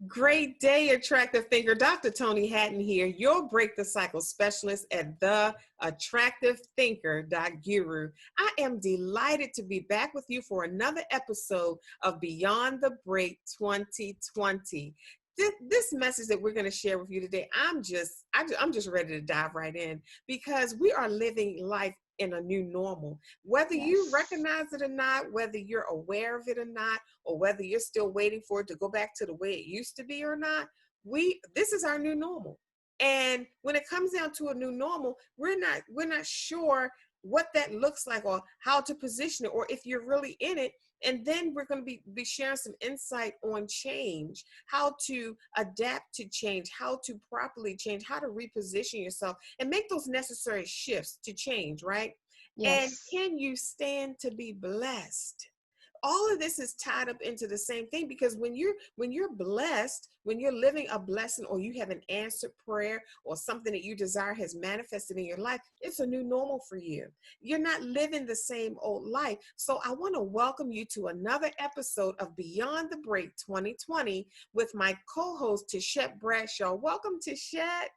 Great day, attractive thinker. Dr. Toni Hatton here, your break the cycle specialist at the attractivethinker.guru. I am delighted to be back with you for another episode of Beyond the Break 2020. This message that we're going to share with you today, I'm just ready to dive right in because we are living life in a new normal. Whether you recognize it or not, whether you're aware of it or not, or whether you're still waiting for it to go back to the way it used to be or not, this is our new normal. And when it comes down to a new normal, we're not sure what that looks like or how to position it or if you're really in it. And then we're going to be sharing some insight on change, how to adapt to change, how to properly change, how to reposition yourself and make those necessary shifts to change, right? And Yes. can you stand to be blessed? All of this is tied up into the same thing because when you're blessed, when you're living a blessing or you have an answered prayer or something that you desire has manifested in your life, it's a new normal for you. You're not living the same old life. So I want to welcome you to another episode of Beyond the Break 2020 with my co-host Tichet Bradshaw. Welcome, Tichet.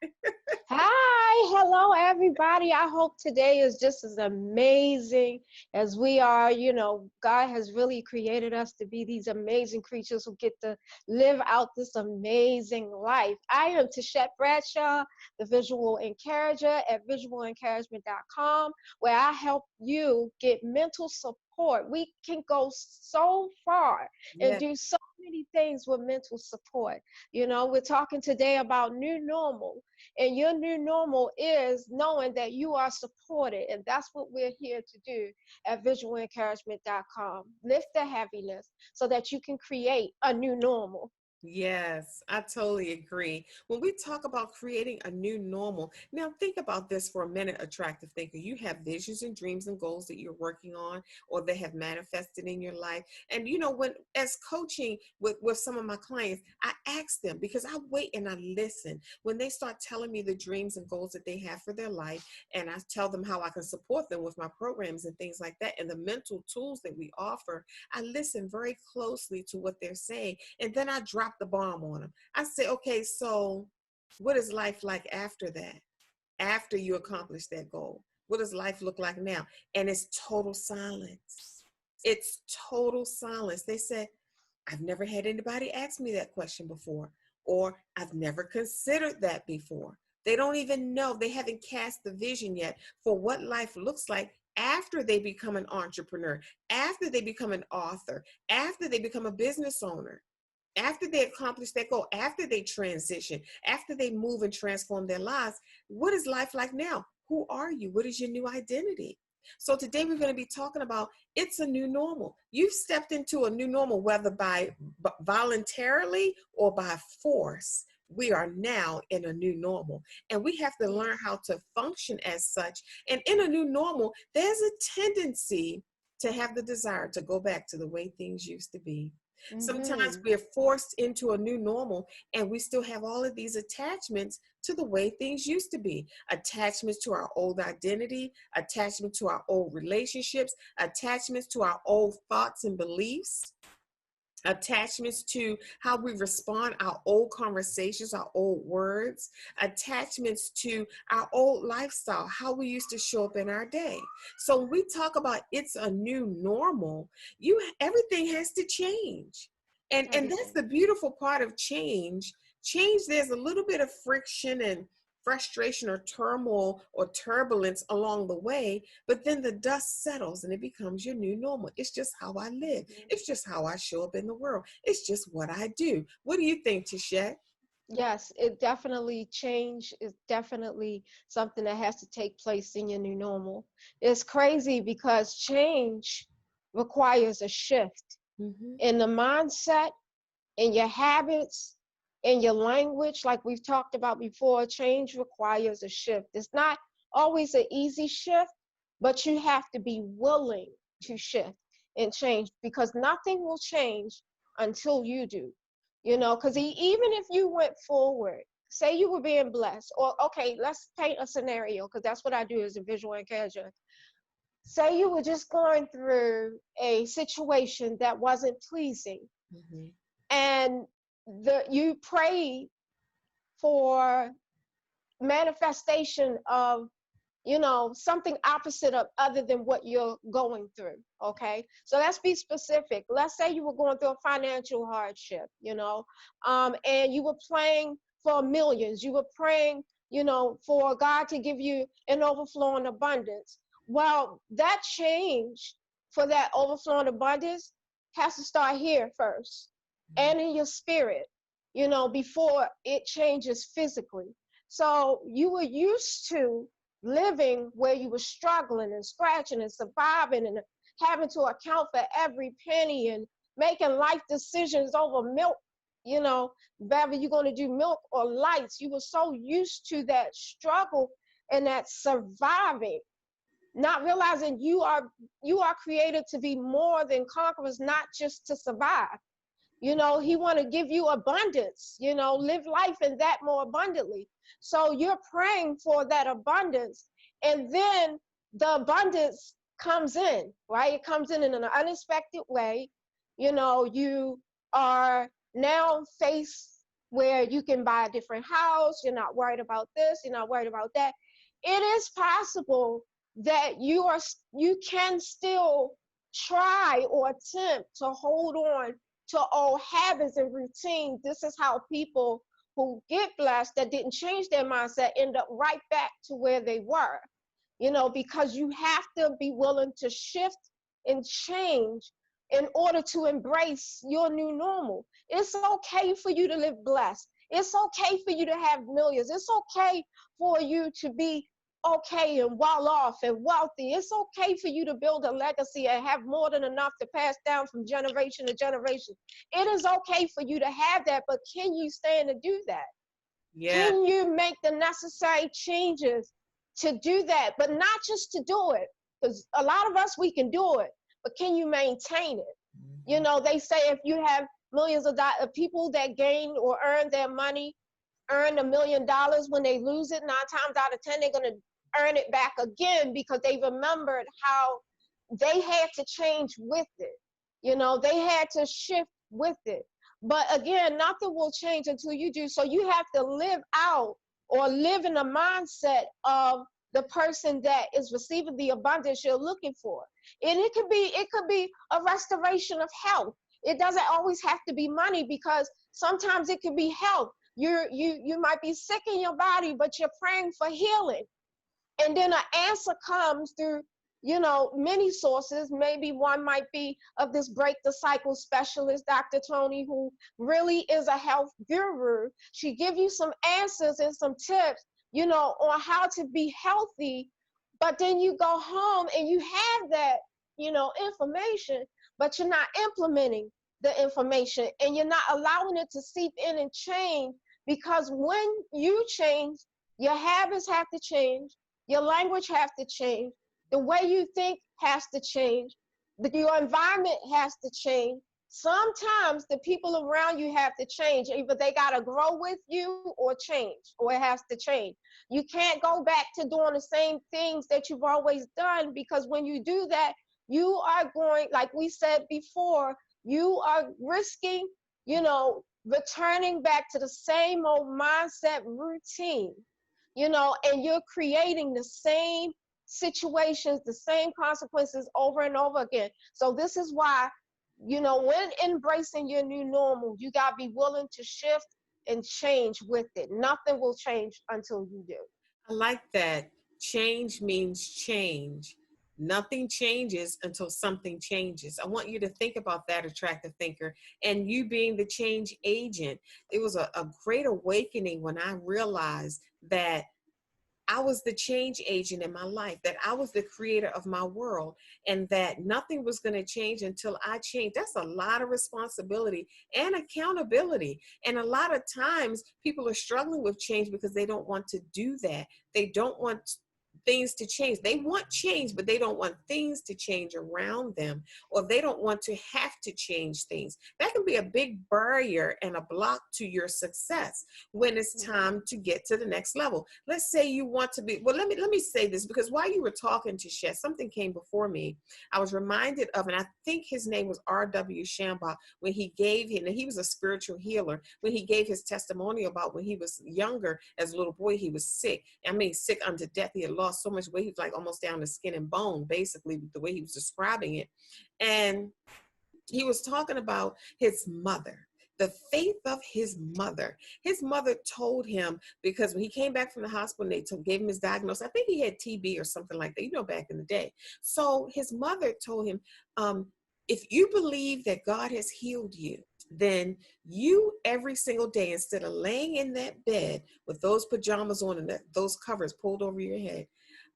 Hi, hello everybody. I hope today is just as amazing as we are. You know, God has really created us to be these amazing creatures who get to live out this amazing life. I am Tichet Bradshaw, the visual encourager at visualencouragement.com, where I help you get mental support. We can go so far and Yes. do so many things with mental support. You know, we're talking today about new normal. And your new normal is knowing that you are supported. And that's what we're here to do at visualencouragement.com. Lift the heaviness so that you can create a new normal. Yes, I totally agree. When we talk about creating a new normal, now think about this for a minute, attractive thinker. You have visions and dreams and goals that you're working on or they have manifested in your life. And you know, when as coaching with some of my clients, I ask them because I wait and I listen. When they start telling me the dreams and goals that they have for their life, and I tell them how I can support them with my programs and things like that, and the mental tools that we offer, I listen very closely to what they're saying. And then I drop the bomb on them. I say, okay, so what is life like after that? After you accomplish that goal? What does life look like now? And it's total silence. It's total silence. They said, I've never had anybody ask me that question before, or I've never considered that before. They don't even know, they haven't cast the vision yet for what life looks like after they become an entrepreneur, after they become an author, after they become a business owner, after they accomplish that goal, after they transition, after they move and transform their lives. What is life like now? Who are you? What is your new identity? So today we're going to be talking about it's a new normal. You've stepped into a new normal, whether by voluntarily or by force. We are now in a new normal and we have to learn how to function as such. And in a new normal, there's a tendency to have the desire to go back to the way things used to be. Sometimes Mm-hmm. we're forced into a new normal and we still have all of these attachments to the way things used to be. Attachments to our old identity, attachment to our old relationships, attachments to our old thoughts and beliefs, attachments to how we respond, our old conversations, our old words, attachments to our old lifestyle, how we used to show up in our day. So when we talk about it's a new normal, everything has to change. And that's Everything. the beautiful part of change. Change, there's a little bit of friction and frustration or turmoil or turbulence along the way, but then the dust settles and it becomes your new normal. It's just how I live. It's just how I show up in the world. It's just what I do. What do you think, Tichet? Yes, it definitely change is definitely something that has to take place in your new normal. It's crazy because change requires a shift Mm-hmm. in the mindset, in your habits, in your language, like we've talked about before. Change requires a shift. It's not always an easy shift, but you have to be willing to shift and change because nothing will change until you do. You know, because even if you went forward, say you were being blessed, or okay, let's paint a scenario because that's what I do as a visual encourager. Say you were just going through a situation that wasn't pleasing Mm-hmm. and you pray for manifestation of, something opposite of other than what you're going through. Okay, so let's be specific. Let's say you were going through a financial hardship, and you were praying for millions. You were praying, for God to give you an overflowing abundance. Well, that change for that overflowing abundance has to start here first, and in your spirit, before it changes physically. So you were used to living where you were struggling and scratching and surviving and having to account for every penny and making life decisions over milk, whether you're going to do milk or lights. You were so used to that struggle and that surviving, not realizing you are created to be more than conquerors, not just to survive. He want to give you abundance, live life in that more abundantly. So you're praying for that abundance, and then the abundance comes in, right? It comes in an unexpected way. You are now faced where you can buy a different house. You're not worried about this. You're not worried about that. It is possible that you can still try or attempt to hold on to old habits and routines. This is how people who get blessed that didn't change their mindset end up right back to where they were, because you have to be willing to shift and change in order to embrace your new normal. It's okay for you to live blessed. It's okay for you to have millions. It's okay for you to be okay and well off and wealthy. It's okay for you to build a legacy and have more than enough to pass down from generation to generation. It is okay for you to have that, but can you stand to do that? Yeah. Can you make the necessary changes to do that? But not just to do it, because a lot of us, we can do it, but can you maintain it? They say if you have millions of people that gain or earn their money, earn $1 million, when they lose it, 9 times out of 10, they're going to earn it back again because they remembered how they had to change with it. They had to shift with it. But again, nothing will change until you do. So you have to live out or live in the mindset of the person that is receiving the abundance you're looking for. And it could be a restoration of health. It doesn't always have to be money, because sometimes it could be health. You might be sick in your body, but you're praying for healing. And then an answer comes through, many sources. Maybe one might be of this break the cycle specialist, Dr. Toni, who really is a health guru. She give you some answers and some tips, on how to be healthy. But then you go home and you have that, information, but you're not implementing the information, and you're not allowing it to seep in and change. Because when you change, your habits have to change, your language has to change, the way you think has to change, your environment has to change. Sometimes the people around you have to change. Either they got to grow with you or change, or it has to change. You can't go back to doing the same things that you've always done, because when you do that, you are going, like we said before, you are risking, returning back to the same old mindset routine, and you're creating the same situations, the same consequences over and over again. So this is why, when embracing your new normal, you got to be willing to shift and change with it. Nothing will change until you do. I like that. Change means change. Nothing changes until something changes. I want you to think about that, attractive thinker, and you being the change agent. It was a great awakening when I realized that I was the change agent in my life, that I was the creator of my world, and that nothing was going to change until I changed. That's a lot of responsibility and accountability. And a lot of times people are struggling with change because they don't want to do that. They don't want things to change. They want change, but they don't want things to change around them, or they don't want to have to change things. That can be a big barrier and a block to your success when it's time to get to the next level. Let's say you want to be, well, let me say this, because while you were talking to Chet, something came before me. I was reminded of, and I think his name was R.W. Shambach, when he gave him, and he was a spiritual healer, when he gave his testimony about when he was younger, as a little boy, he was sick. I mean, sick unto death. He had lost so much weight. He was like almost down to skin and bone, basically, the way he was describing it. And he was talking about his mother, the faith of his mother. His mother told him, because when he came back from the hospital, they gave him his diagnosis. I think he had TB or something like that, back in the day. So his mother told him, if you believe that God has healed you, then you every single day, instead of laying in that bed with those pajamas on and those covers pulled over your head,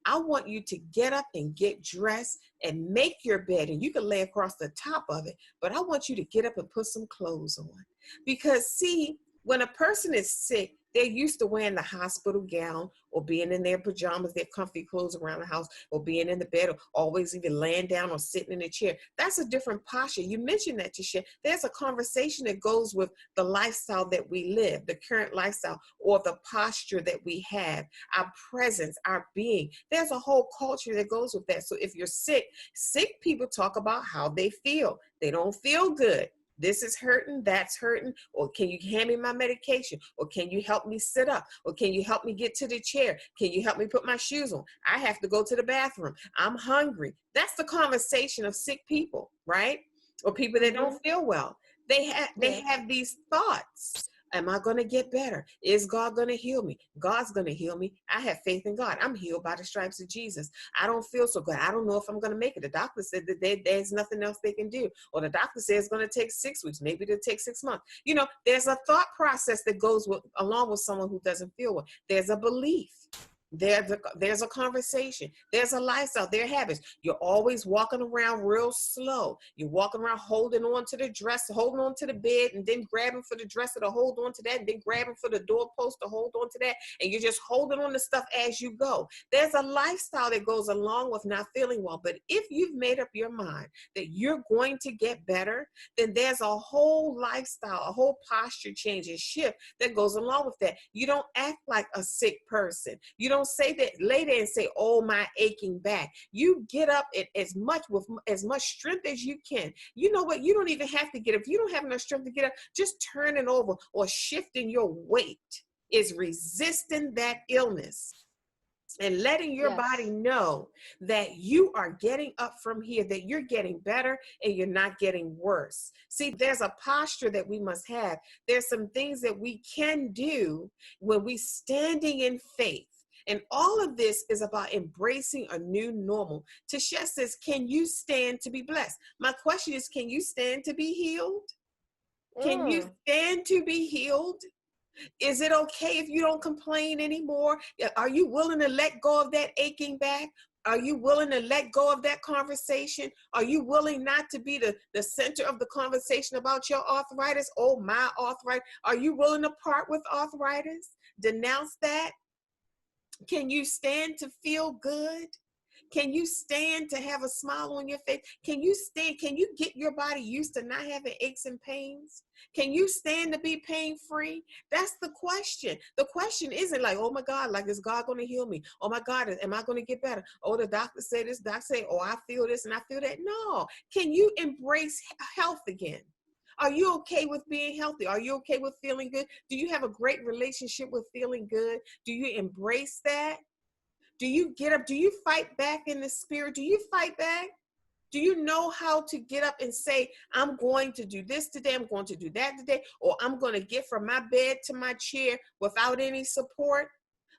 I want you to get up and get dressed and make your bed, and you can lay across the top of it, but I want you to get up and put some clothes on. Because see, when a person is sick, they're used to wearing the hospital gown or being in their pajamas, their comfy clothes around the house, or being in the bed, or always even laying down or sitting in a chair. That's a different posture. You mentioned that, Tichet. There's a conversation that goes with the lifestyle that we live, the current lifestyle, or the posture that we have, our presence, our being. There's a whole culture that goes with that. So if you're sick, sick people talk about how they feel. They don't feel good. This is hurting, that's hurting, or can you hand me my medication? Or can you help me sit up? Or can you help me get to the chair? Can you help me put my shoes on? I have to go to the bathroom. I'm hungry. That's the conversation of sick people, right? Or people that don't feel well. They have these thoughts. Am I going to get better? Is God going to heal me? God's going to heal me. I have faith in God. I'm healed by the stripes of Jesus. I don't feel so good. I don't know if I'm going to make it. The doctor said that there's nothing else they can do. Or the doctor says it's going to take 6 weeks. Maybe it'll take 6 months. There's a thought process that goes along with someone who doesn't feel well. There's a belief. There's a conversation. There's a lifestyle. There are habits. You're always walking around real slow. You're walking around holding on to the dresser, holding on to the bed, and then grabbing for the dresser to hold on to that, and then grabbing for the doorpost to hold on to that, and you're just holding on to stuff as you go. There's a lifestyle that goes along with not feeling well. But if you've made up your mind that you're going to get better, then there's a whole lifestyle, a whole posture change and shift that goes along with that. You don't act like a sick person. You don't say that, lay there and say, oh, my aching back. You get up with as much strength as you can. You know what? You don't even have to get up. If you don't have enough strength to get up, just turning over or shifting your weight is resisting that illness and letting your body know that you are getting up from here, that you're getting better and you're not getting worse. See, there's a posture that we must have. There's some things that we can do when we standing in faith. And all of this is about embracing a new normal. Tichet says, can you stand to be blessed? My question is, can you stand to be healed? Can you stand to be healed? Is it okay if you don't complain anymore? Are you willing to let go of that aching back? Are you willing to let go of that conversation? Are you willing not to be the center of the conversation about your arthritis? Oh, my arthritis. Are you willing to part with arthritis? Denounce that? Can you stand to feel good? Can you stand to have a smile on your face? Can you stand? Can you get your body used to not having aches and pains? Can you stand to be pain-free? That's the question. The question isn't like, oh my God, like, is God going to heal me? Oh my God, am I going to get better? Oh, the doctor said this, doctor said, oh, I feel this and I feel that. No. Can you embrace health again? Are you okay with being healthy? Are you okay with feeling good? Do you have a great relationship with feeling good? Do you embrace that? Do you get up? Do you fight back in the spirit? Do you fight back? Do you know how to get up and say, I'm going to do this today, I'm going to do that today, or I'm going to get from my bed to my chair without any support?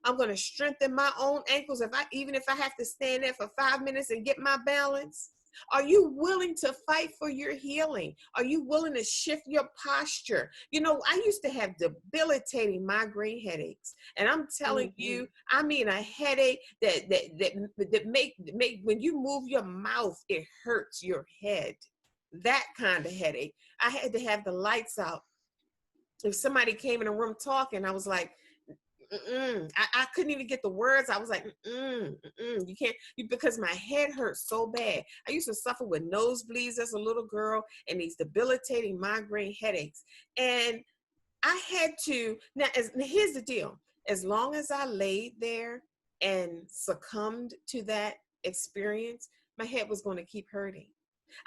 I'm going to strengthen my own ankles even if I have to stand there for 5 minutes and get my balance. Are you willing to fight for your healing? Are you willing to shift your posture? I used to have debilitating migraine headaches, and I'm telling you, I mean, a headache that make when you move your mouth, it hurts your head. That kind of headache. I had to have the lights out. If somebody came in a room talking, I was like, I couldn't even get the words. I was like, you can't, because my head hurt so bad. I used to suffer with nosebleeds as a little girl and these debilitating migraine headaches. And I had to, now here's the deal. As long as I laid there and succumbed to that experience, my head was going to keep hurting.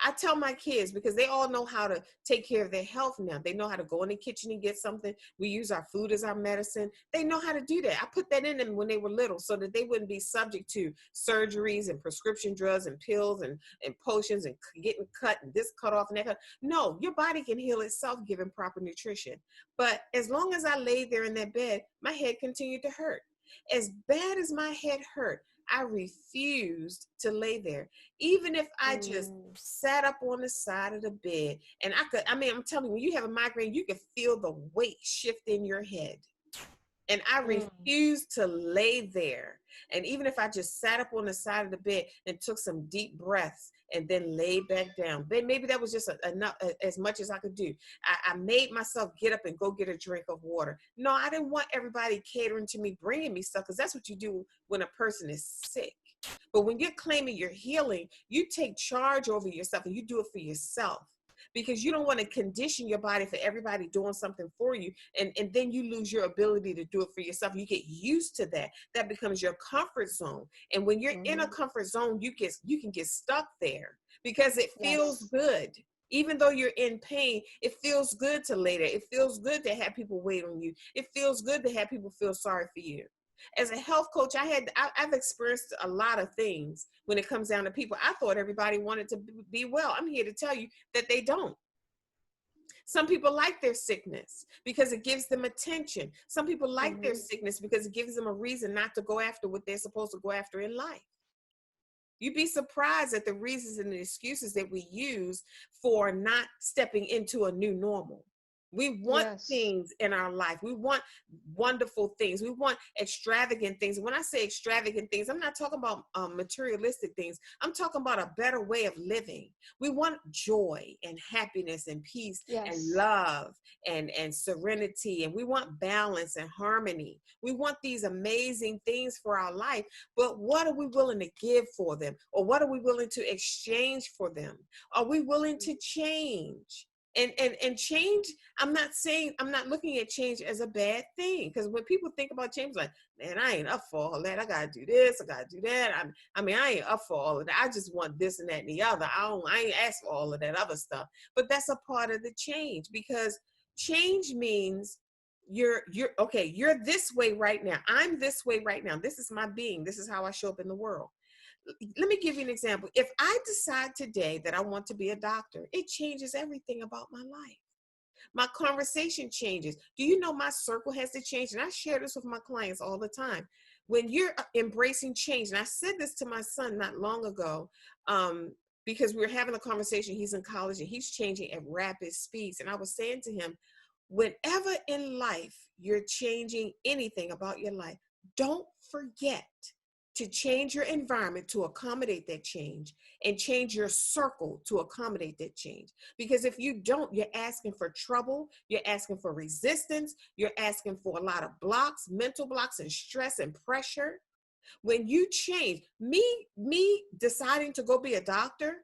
I tell my kids, because they all know how to take care of their health now. They know how to go in the kitchen and get something. We use our food as our medicine. They know how to do that. I put that in them when they were little so that they wouldn't be subject to surgeries and prescription drugs and pills and potions and getting cut and this cut off and that cut. No, your body can heal itself given proper nutrition. But as long as I laid there in that bed, my head continued to hurt. As bad as my head hurt, I refused to lay there. Even if I just sat up on the side of the bed and I'm telling you, when you have a migraine, you can feel the weight shift in your head. And I refused to lay there. And even if I just sat up on the side of the bed and took some deep breaths and then laid back down, then maybe that was just enough, as much as I could do. I made myself get up and go get a drink of water. No, I didn't want everybody catering to me, bringing me stuff, because that's what you do when a person is sick. But when you're claiming you're healing, you take charge over yourself and you do it for yourself. Because you don't want to condition your body for everybody doing something for you. And then you lose your ability to do it for yourself. You get used to that. That becomes your comfort zone. And when you're in a comfort zone, you can get stuck there because it feels good. Even though you're in pain, it feels good to lay there. It feels good to have people wait on you. It feels good to have people feel sorry for you. As a health coach, I've experienced a lot of things when it comes down to people. I thought everybody wanted to be well. I'm here to tell you that they don't. Some people like their sickness because it gives them attention. Some people like their sickness because it gives them a reason not to go after what they're supposed to go after in life. You'd be surprised at the reasons and the excuses that we use for not stepping into a new normal. We want things in our life. We want wonderful things. We want extravagant things. When I say extravagant things, I'm not talking about materialistic things. I'm talking about a better way of living. We want joy and happiness and peace and love and serenity. And we want balance and harmony. We want these amazing things for our life. But what are we willing to give for them? Or what are we willing to exchange for them? Are we willing to change? And change, I'm not looking at change as a bad thing, because when people think about change, like, man, I ain't up for all that. I gotta do this, I gotta do that. I ain't up for all of that. I just want this and that and the other. I ain't asked for all of that other stuff. But that's a part of the change, because change means you're okay. You're this way right now. I'm this way right now. This is my being. This is how I show up in the world. Let me give you an example. If I decide today that I want to be a doctor, it changes everything about my life. My conversation changes. Do you know my circle has to change? And I share this with my clients all the time. When you're embracing change, and I said this to my son not long ago, because we were having a conversation. He's in college and he's changing at rapid speeds. And I was saying to him, whenever in life you're changing anything about your life, don't forget to change your environment to accommodate that change, and change your circle to accommodate that change. Because if you don't, you're asking for trouble, you're asking for resistance, you're asking for a lot of blocks, mental blocks and stress and pressure. When you change, me deciding to go be a doctor,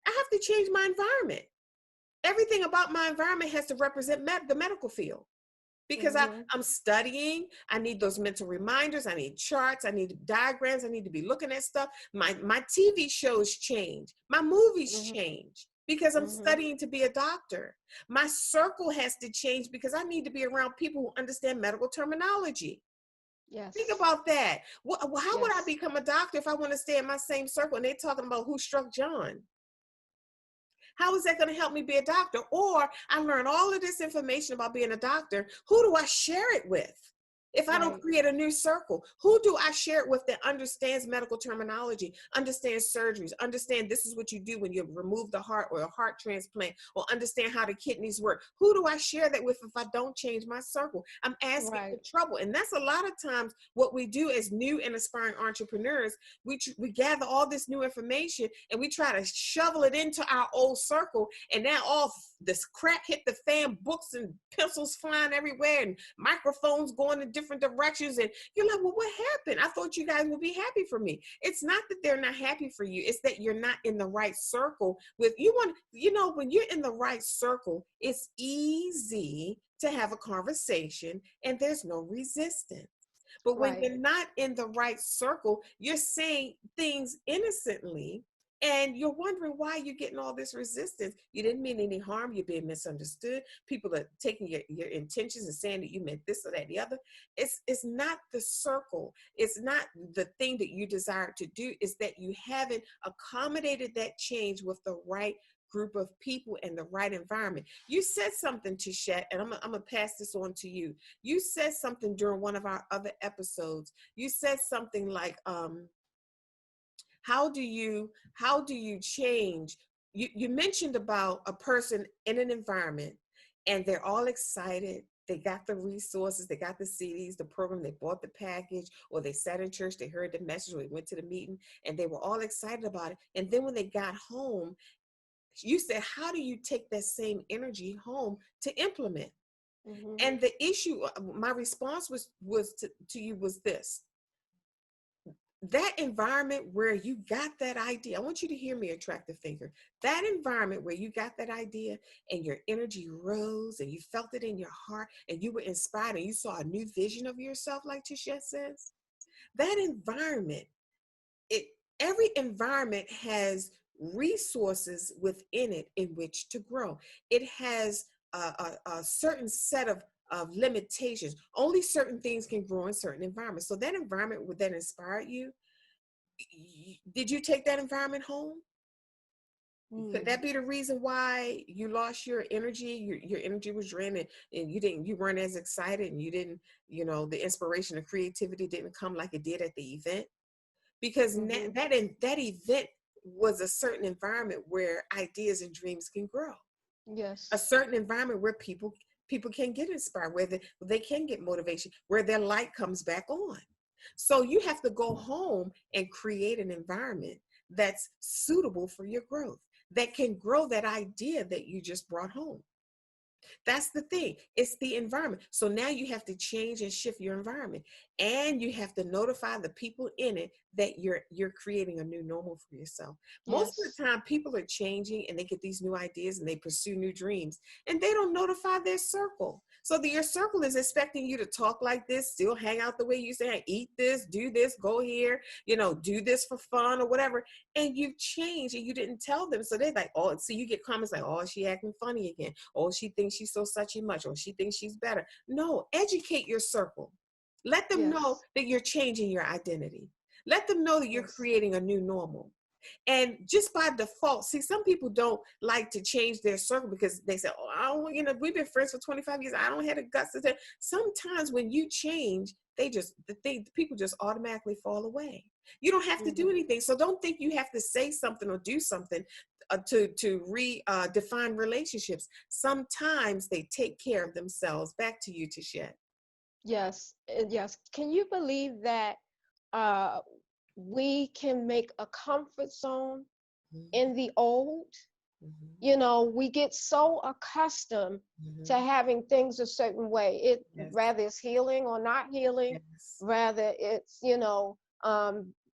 I have to change my environment. Everything about my environment has to represent the medical field. Because I'm studying, I need those mental reminders, I need charts, I need diagrams, I need to be looking at stuff. My TV shows change, my movies change, because I'm studying to be a doctor. My circle has to change because I need to be around people who understand medical terminology. Think about that. How would I become a doctor if I want to stay in my same circle and they're talking about who struck John? How is that going to help me be a doctor? Or I learn all of this information about being a doctor. Who do I share it with? If I don't create a new circle, who do I share it with that understands medical terminology, understands surgeries, understand this is what you do when you remove the heart or a heart transplant, or understand how the kidneys work? Who do I share that with if I don't change my circle? I'm asking for trouble. And that's a lot of times what we do as new and aspiring entrepreneurs. We gather all this new information and we try to shovel it into our old circle. And now all this crap hit the fan, books and pencils flying everywhere and microphones going to different different directions. And you're like, well, what happened? I thought you guys would be happy for me. It's not that they're not happy for you. It's that you're not in the right circle with you. When you're in the right circle, it's easy to have a conversation and there's no resistance. But when Right. you're not in the right circle, you're saying things innocently and you're wondering why you're getting all this resistance. You didn't mean any harm. You're being misunderstood. People are taking your intentions and saying that you meant this or that, the other. It's not the circle. It's not the thing that you desire to do. It's that you haven't accommodated that change with the right group of people and the right environment. You said something, Tichet, and I'm going to pass this on to you. You said something during one of our other episodes. You said something like, how do you change? You mentioned about a person in an environment and they're all excited. They got the resources, they got the CDs, the program, they bought the package, or they sat in church, they heard the message, or they went to the meeting, and they were all excited about it. And then when they got home, you said, how do you take that same energy home to implement? Mm-hmm. And the issue, my response was to you was this: that environment where you got that idea, I want you to hear me, attractive thinker. That environment where you got that idea and your energy rose and you felt it in your heart and you were inspired and you saw a new vision of yourself, like Tichet says, that environment, it every environment has resources within it in which to grow. It has a certain set of limitations. Only certain things can grow in certain environments. So that environment would then inspire you. Did you take that environment home? Could Mm. that be the reason why you lost your energy? Your energy was drained, and you weren't as excited, and you didn't, the inspiration and creativity didn't come like it did at the event? Because Mm-hmm. that event was a certain environment where ideas and dreams can grow, a Yes. certain environment where people can get inspired, where they can get motivation, where their light comes back on. So you have to go home and create an environment that's suitable for your growth, that can grow that idea that you just brought home. That's the thing. It's the environment. So now you have to change and shift your environment, and you have to notify the people in it that you're creating a new normal for yourself. Most of Yes. the time, people are changing and they get these new ideas and they pursue new dreams, and they don't notify their circle. So your circle is expecting you to talk like this, still hang out the way you say, eat this, do this, go here, do this for fun or whatever. And you've changed and you didn't tell them. So they're like, oh, so you get comments like, oh, she acting funny again. Oh, she thinks she's so such and much. Or she thinks she's better. No, educate your circle. Let them know Yes. that you're changing your identity. Let them know that you're Yes. creating a new normal. And just by default, see, some people don't like to change their circle because they say, oh, I don't, we've been friends for 25 years. I don't have the guts to tell. Sometimes when you change, people just automatically fall away. You don't have to do Mm-hmm. anything. So don't think you have to say something or do something to redefine relationships. Sometimes they take care of themselves. Back to you, Tichet. Yes. Yes. Can you believe that uh, we can make a comfort zone in the old? Mm-hmm. You know, we get so accustomed to Mm-hmm. having things a certain way. It Yes. rather it's healing or not healing, Yes. rather it's,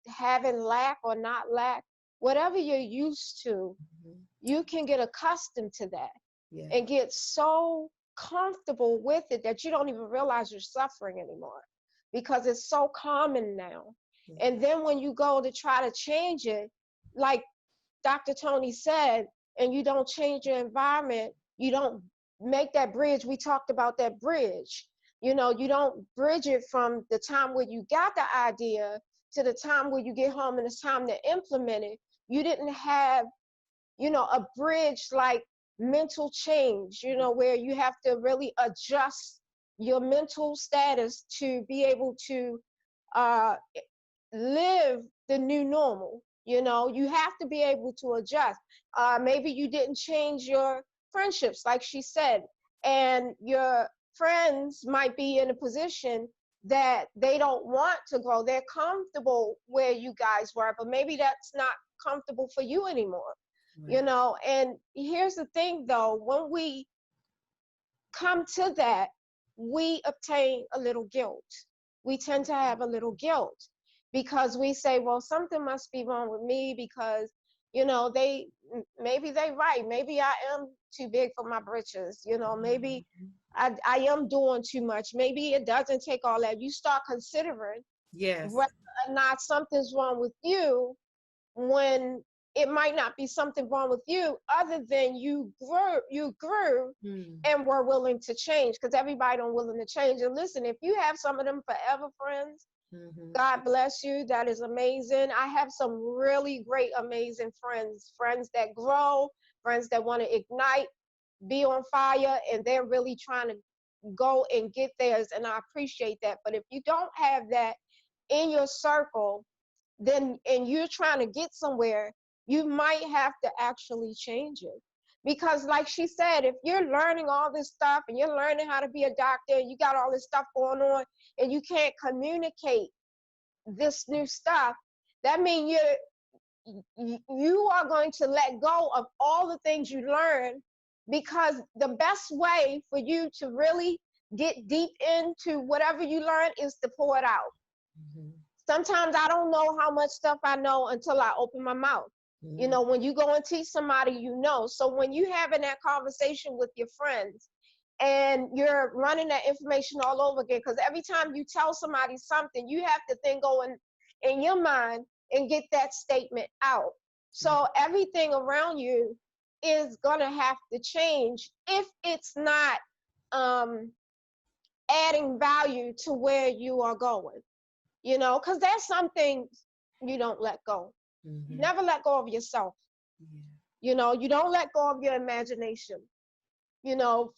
having lack or not lack, whatever you're used to, Mm-hmm. you can get accustomed to that Yeah. and get so comfortable with it that you don't even realize you're suffering anymore because it's so common now. Yeah. And then when you go to try to change it, like Dr. Toni said, and you don't change your environment, you don't make that bridge. We talked about that bridge. You don't bridge it from the time where you got the idea to the time where you get home and it's time to implement it. You didn't have, a bridge like mental change, where you have to really adjust your mental status to be able to uh, live the new normal. You have to be able to adjust. Maybe you didn't change your friendships, like she said, and your friends might be in a position that they don't want to grow. They're comfortable where you guys were, but maybe that's not comfortable for you anymore. Right. And here's the thing though, when we come to that, we obtain a little guilt. We tend to have a little guilt because we say, well, something must be wrong with me because, they maybe they right. Maybe I am too big for my britches. Maybe Mhm. I am doing too much. Maybe it doesn't take all that. You start considering Yes. whether or not something's wrong with you when it might not be something wrong with you other than you grew Mm. and were willing to change, because everybody don't willing to change. And listen, if you have some of them forever friends, Mhm. God bless you. That is amazing. I have some really great, amazing friends that grow, friends that want to ignite, be on fire, and they're really trying to go and get theirs. And I appreciate that. But if you don't have that in your circle, then and you're trying to get somewhere, you might have to actually change it. Because like she said, if you're learning all this stuff and you're learning how to be a doctor, you got all this stuff going on, and you can't communicate this new stuff, that means you are going to let go of all the things you learned, because the best way for you to really get deep into whatever you learn is to pour it out. Mhm. Sometimes I don't know how much stuff I know until I open my mouth. Mhm. When you go and teach somebody, So when you having that conversation with your friends and you're running that information all over again, because every time you tell somebody something, you have to then go in your mind and get that statement out. So everything around you is gonna have to change if it's not um, adding value to where you are going. Because there's some things you don't let go. You Mhm. never let go of yourself. You don't let go of your imagination.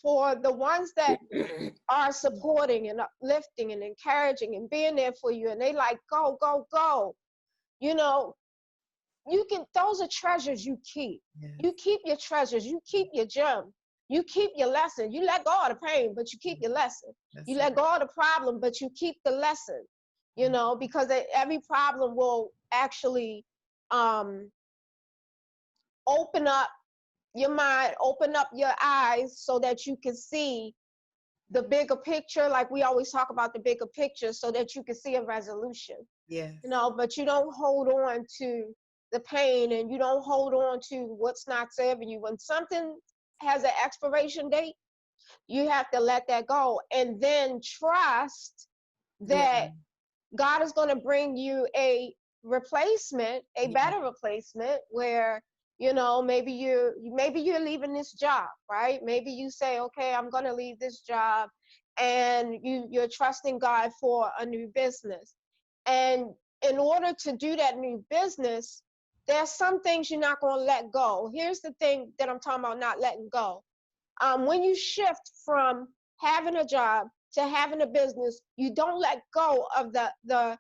For the ones that Yeah. are supporting and uplifting and encouraging and being there for you, and they like, go, go, go. You know, those are treasures you keep. Yes. You keep your treasures, you keep your gem, you keep your lesson. You let go of the pain, but you keep your lesson. You That's let right. go of the problem, but you keep the lesson. Because every problem will actually um, open up your mind, open up your eyes so that you can see the bigger picture. Like we always talk about the bigger picture, so that you can see a resolution. Yes. But you don't hold on to the pain, and you don't hold on to what's not serving you. When something has an expiration date, you have to let that go and then trust Yeah. that God is going to bring you a replacement, a Yeah. better replacement, where maybe you're leaving this job, right? Maybe you say, okay, I'm going to leave this job, and you're trusting God for a new business. And in order to do that new business, there's some things you're not going to let go. Here's the thing that I'm talking about, not letting go. When you shift from having a job to having a business, you don't let go of the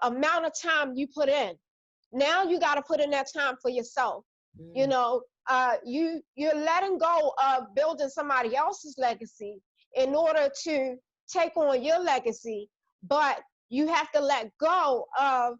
amount of time you put in. Now you got to put in that time for yourself. Mm. You're letting go of building somebody else's legacy in order to take on your legacy, but you have to let go of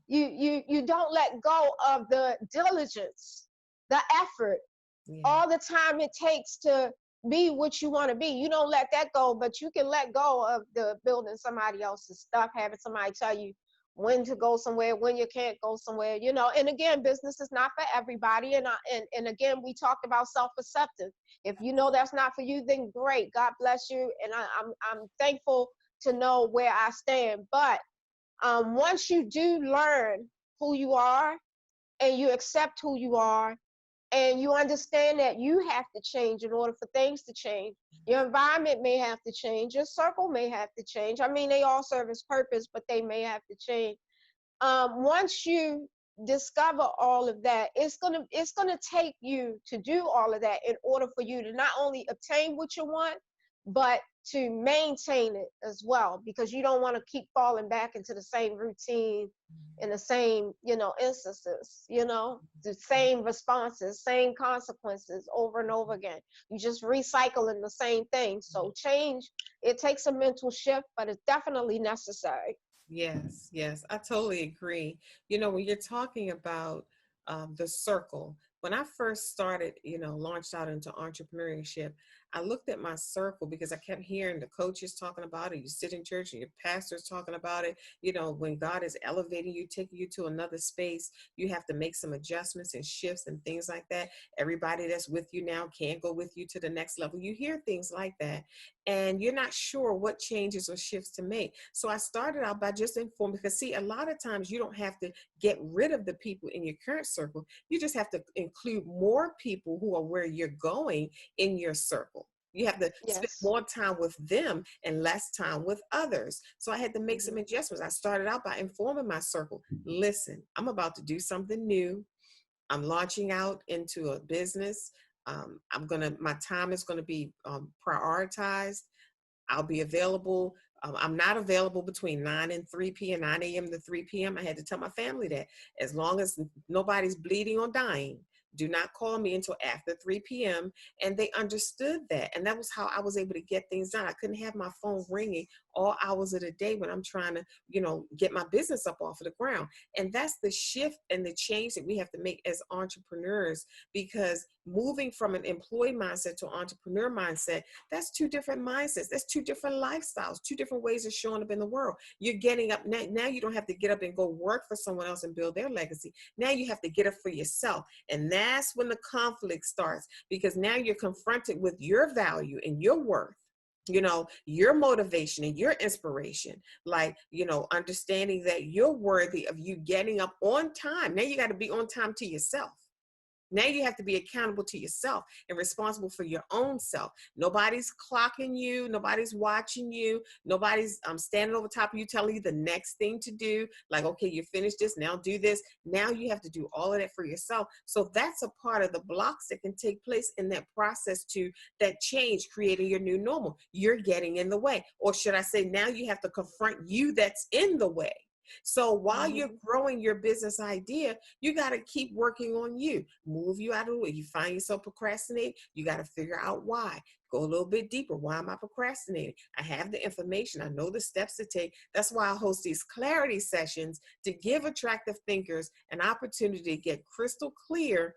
you don't let go of the diligence, the effort, Yeah. all the time it takes to be what you want to be. You don't let that go, but you can let go of the building somebody else's stuff, having somebody tell you when to go somewhere, when you can't go somewhere. And again, business is not for everybody. And again, we talked about self-acceptance. If you know that's not for you, then great. God bless you. And I'm thankful to know where I stand. But once you do learn who you are and you accept who you are, and you understand that you have to change in order for things to change. Your environment may have to change. Your circle may have to change. I mean, they all serve its purpose, but they may have to change. Once you discover all of that, it's gonna take you to do all of that in order for you to not only obtain what you want, but to maintain it as well, because you don't want to keep falling back into the same routine in the same instances, the same responses, same consequences over and over again. You just recycling the same thing. So change, it takes a mental shift, but it's definitely necessary. Yes, yes, I totally agree. When you're talking about the circle, when I first started, launched out into entrepreneurship, I looked at my circle because I kept hearing the coaches talking about it. You sit in church and your pastor's talking about it. You know, when God is elevating you, taking you to another space, you have to make some adjustments and shifts and things like that. Everybody that's with you now can't go with you to the next level. You hear things like that, and you're not sure what changes or shifts to make. So I started out by just informing, because see, a lot of times you don't have to get rid of the people in your current circle. You just have to include more people who are where you're going in your circle. You have to spend Yes. more time with them and less time with others. So I had to make some Mm-hmm. adjustments. I started out by informing my circle, listen, I'm about to do something new. I'm launching out into a business. My time is going to be prioritized. I'll be available. I'm not available between 9 and 3 p.m., 9 a.m. to 3 p.m. I had to tell my family that as long as nobody's bleeding or dying, do not call me until after 3 p.m. And they understood that. And that was how I was able to get things done. I couldn't have my phone ringing all hours of the day when I'm trying to, get my business up off of the ground. And that's the shift and the change that we have to make as entrepreneurs, because moving from an employee mindset to entrepreneur mindset, that's two different mindsets. That's two different lifestyles, two different ways of showing up in the world. You're getting up now, you don't have to get up and go work for someone else and build their legacy. Now you have to get up for yourself. And that's when the conflict starts, because now you're confronted with your value and your worth, your motivation and your inspiration, like, understanding that you're worthy of you getting up on time. Now you got to be on time to yourself. Now you have to be accountable to yourself and responsible for your own self. Nobody's clocking you. Nobody's watching you. Nobody's standing over top of you telling you the next thing to do. Like, okay, you finished this, now do this. Now you have to do all of that for yourself. So that's a part of the blocks that can take place in that process to that change, creating your new normal. You're getting in the way. Or should I say, now you have to confront you that's in the way. So while you're Mm-hmm. growing your business idea, you got to keep working on you. Move you out of the way. You find yourself procrastinating, you got to figure out why. Go a little bit deeper. Why am I procrastinating? I have the information. I know the steps to take. That's why I host these clarity sessions, to give attractive thinkers an opportunity to get crystal clear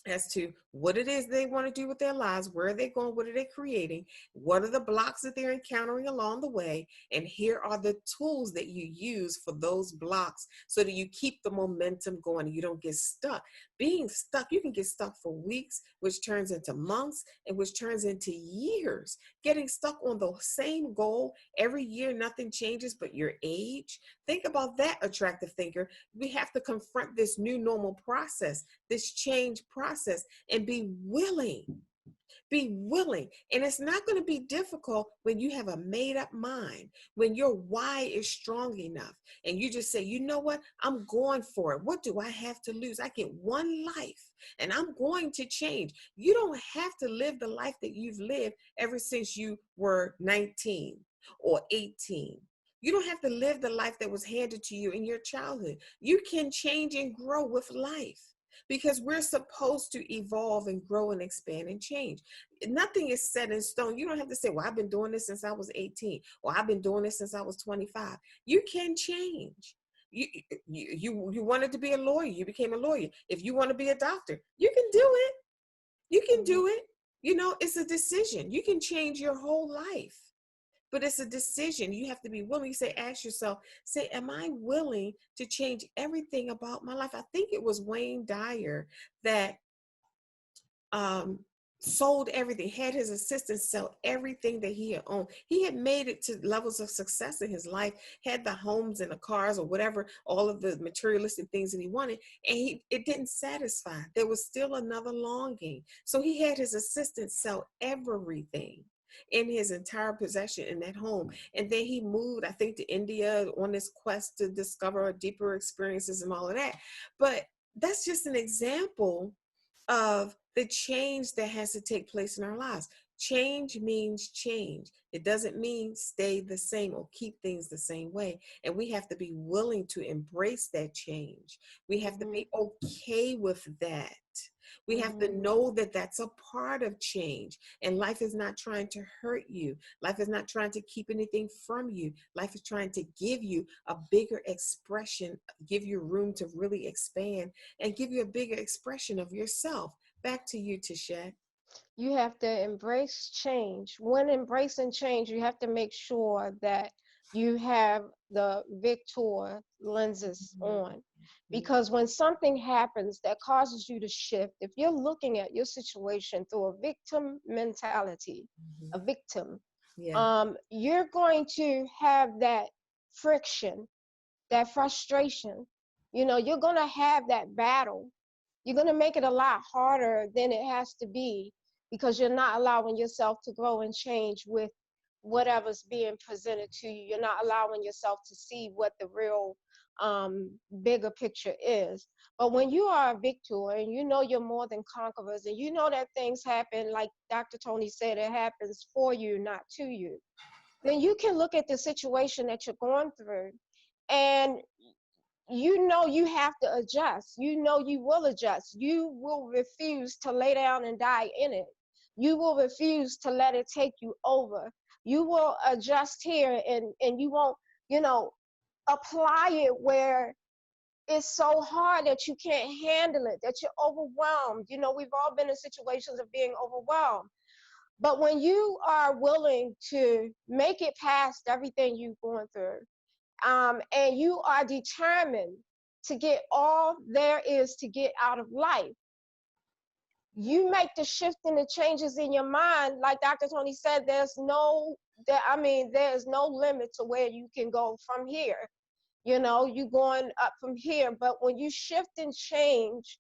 as to what it is they want to do with their lives, where are they going, what are they creating, what are the blocks that they're encountering along the way, and here are the tools that you use for those blocks so that you keep the momentum going and you don't get stuck. Being stuck, you can get stuck for weeks, which turns into months, and which turns into years. Getting stuck on the same goal every year, nothing changes but your age. Think about that, attractive thinker. We have to confront this new normal process, this change process, and be willing. Be willing. And it's not going to be difficult when you have a made up mind, when your why is strong enough, and you just say, you know what, I'm going for it. What do I have to lose? I get one life and I'm going to change. You don't have to live the life that you've lived ever since you were 19 or 18. You don't have to live the life that was handed to you in your childhood. You can change and grow with life, because we're supposed to evolve and grow and expand and change. Nothing is set in stone. You don't have to say, well, I've been doing this since I was 18, or I've been doing this since I was 25. You can change. You wanted to be a lawyer, you became a lawyer. If you want to be a doctor, you can do it. You can Mm-hmm. do it. It's a decision. You can change your whole life, but it's a decision. You have to be willing. You say, ask yourself, say, am I willing to change everything about my life? I think it was Wayne Dyer that um, sold everything, had his assistants sell everything that he had owned. He had made it to levels of success in his life, had the homes and the cars or whatever, all of the materialistic things that he wanted, and it didn't satisfy. There was still another longing. So he had his assistants sell everything in his entire possession in that home. And then he moved, I think, to India on this quest to discover deeper experiences and all of that. But that's just an example of the change that has to take place in our lives. Change means change. It doesn't mean stay the same or keep things the same way. And we have to be willing to embrace that change. We have to Mm-hmm. be okay with that. We have to Mm-hmm. know that that's a part of change. And life is not trying to hurt you. Life is not trying to keep anything from you. Life is trying to give you a bigger expression, give you room to really expand, and give you a bigger expression of yourself. Back to you, Tichet. You have to embrace change. When embracing change, you have to make sure that you have the victor lenses Mhm. on. Yeah. Because when something happens that causes you to shift, if you're looking at your situation through a victim mentality, Mhm. a victim, Yeah. you're going to have that friction, that frustration. You're going to have that battle. You're going to make it a lot harder than it has to be because you're not allowing yourself to grow and change with whatever's being presented to you. You're not allowing yourself to see what the real bigger picture is. But when you are a victor and you know you're more than conquerors and you know that things happen, like Dr. Toni said, it happens for you, not to you, then you can look at the situation that you're going through and you have to adjust. You will adjust. You will refuse to lay down and die in it. You will refuse to let it take you over. You will adjust here and you won't, you know, apply it where it's so hard that you can't handle it, that you're overwhelmed. We've all been in situations of being overwhelmed. But when you are willing to make it past everything you've gone through, and you are determined to get all there is to get out of life, you make the shift and the changes in your mind. Like Dr. Toni said, there's no limit to where you can go from here. You going up from here. But when you shift and change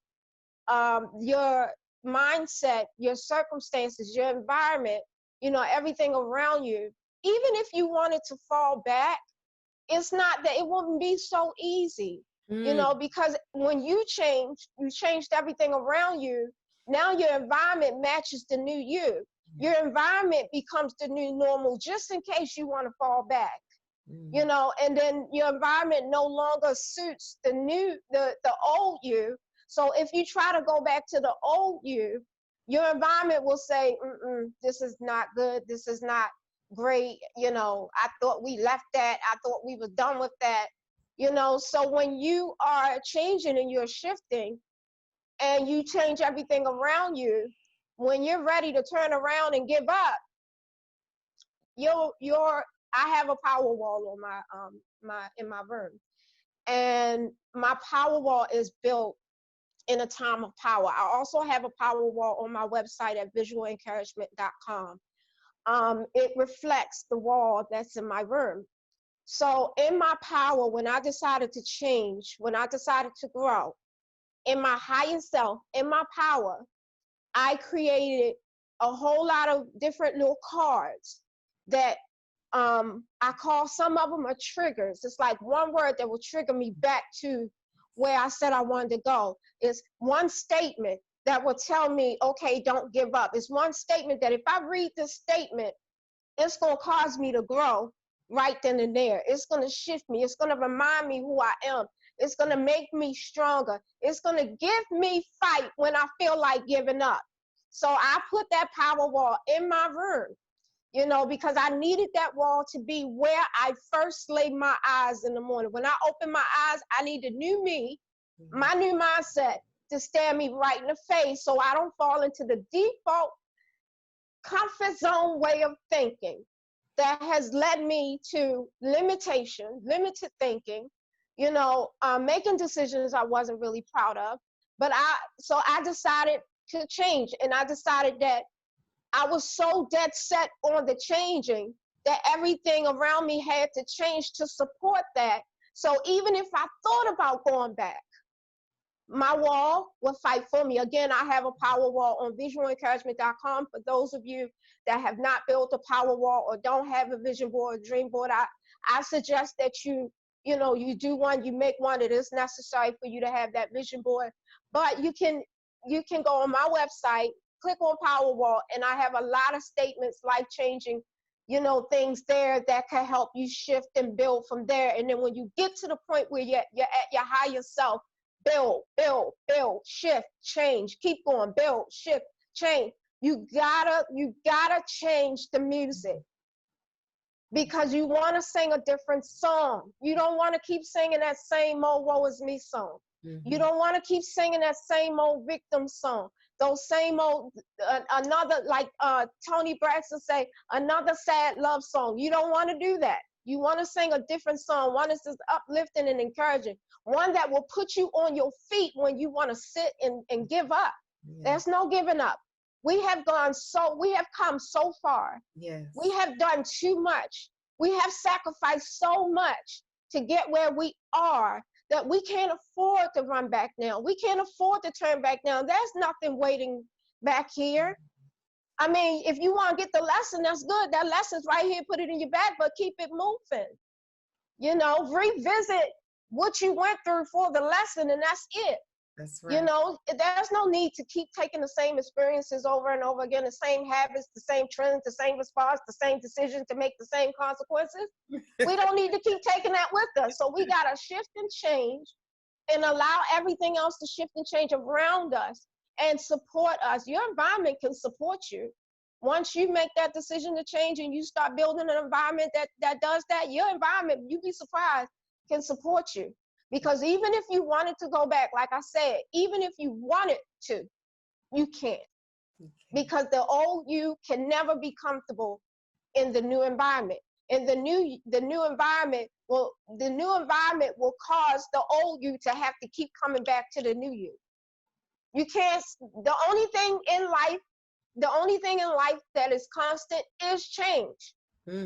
your mindset, your circumstances, your environment, everything around you, even if you wanted to fall back, it's not that it wouldn't be so easy, Mm. because when you changed everything around you. Now your environment matches the new you. Your environment becomes the new normal, just in case you want to fall back. Mm. And then your environment no longer suits the old you. So if you try to go back to the old you, your environment will say, this is not good, this is not great. I thought we left that, I thought we were done with that. So when you are changing and you're shifting and you change everything around you, when you're ready to turn around and give up, your I have a power wall on my in my room, and my power wall is built in a time of power. I also have a power wall on my website at visualencouragement.com. It reflects the wall that's in my room. So in my power, when I decided to change, when I decided to grow in my higher self, in my power, I created a whole lot of different little cards that I call some of them are triggers. It's like one word that will trigger me back to where I said I wanted to go. It's one statement that will tell me, okay, don't give up. It's one statement that if I read this statement, it's going to cause me to grow right then and there. It's going to shift me. It's going to remind me who I am. It's going to make me stronger. It's going to give me fight when I feel like giving up. So I put that power wall in my room, because I needed that wall to be where I first lay my eyes in the morning. When I open my eyes, I need the new me, Mhm. my new mindset to stare me right in the face so I don't fall into the default comfort zone way of thinking that has led me to limitation, limited thinking, making decisions I wasn't really proud of. So I decided to change, and I decided that I was so dead set on the changing that everything around me had to change to support that. So even if I thought about going back, my wall will fight for me. Again, I have a power wall on visualencouragement.com. For those of you that have not built a power wall or don't have a vision board or dream board, I suggest that you do one, you make one. It is necessary for you to have that vision board. But you can go on my website, click on power wall, and I have a lot of statements, life changing, things there that can help you shift and build from there. And then when you get to the point where you're at your higher self, build, shift, change, keep going, build, shift, change. You gotta change the music because you want to sing a different song. You don't want to keep singing that same old woe is me song. You Mhm. don't want to keep singing that same old victim song. those same old, another, like Toni Bradshaw say, another sad love song. You don't want to do that. You want to sing a different song, one that's just uplifting and encouraging, one that will put you on your feet when you want to sit and give up. Yeah. There's no giving up. We have come so far. Yes. We have done too much. We have sacrificed so much to get where we are that we can't afford to run back now. We can't afford to turn back now. There's nothing waiting back here. I mean, if you want to get the lesson, that's good. That lesson's right here. Put it in your bag, but keep it moving. You know, revisit what you went through for the lesson, and that's it. That's right. You know, there's no need to keep taking the same experiences over and over again, the same habits, the same trends, the same response, the same decision to make the same consequences. We don't need to keep taking that with us. So we got to shift and change and allow everything else to shift and change around us and support us. Your environment can support you. Once you make that decision to change and you start building an environment that does that, your environment, you'd be surprised, can support you. Because even if you wanted to go back, like I said, even if you wanted to, you can't. Because the old you can never be comfortable in the new environment. And the new environment will cause the old you to have to keep coming back to the new you. You can't, the only thing in life that is constant is change.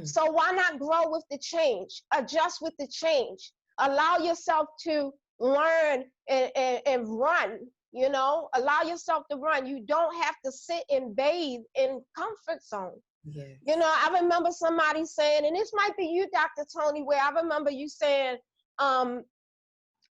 So why not grow with the change, adjust with the change, allow yourself to learn and run, you know, allow yourself to run. You don't have to sit and bathe in comfort zone. Yes. You know, I remember somebody saying, and this might be you, Dr. Toni, where I remember you saying,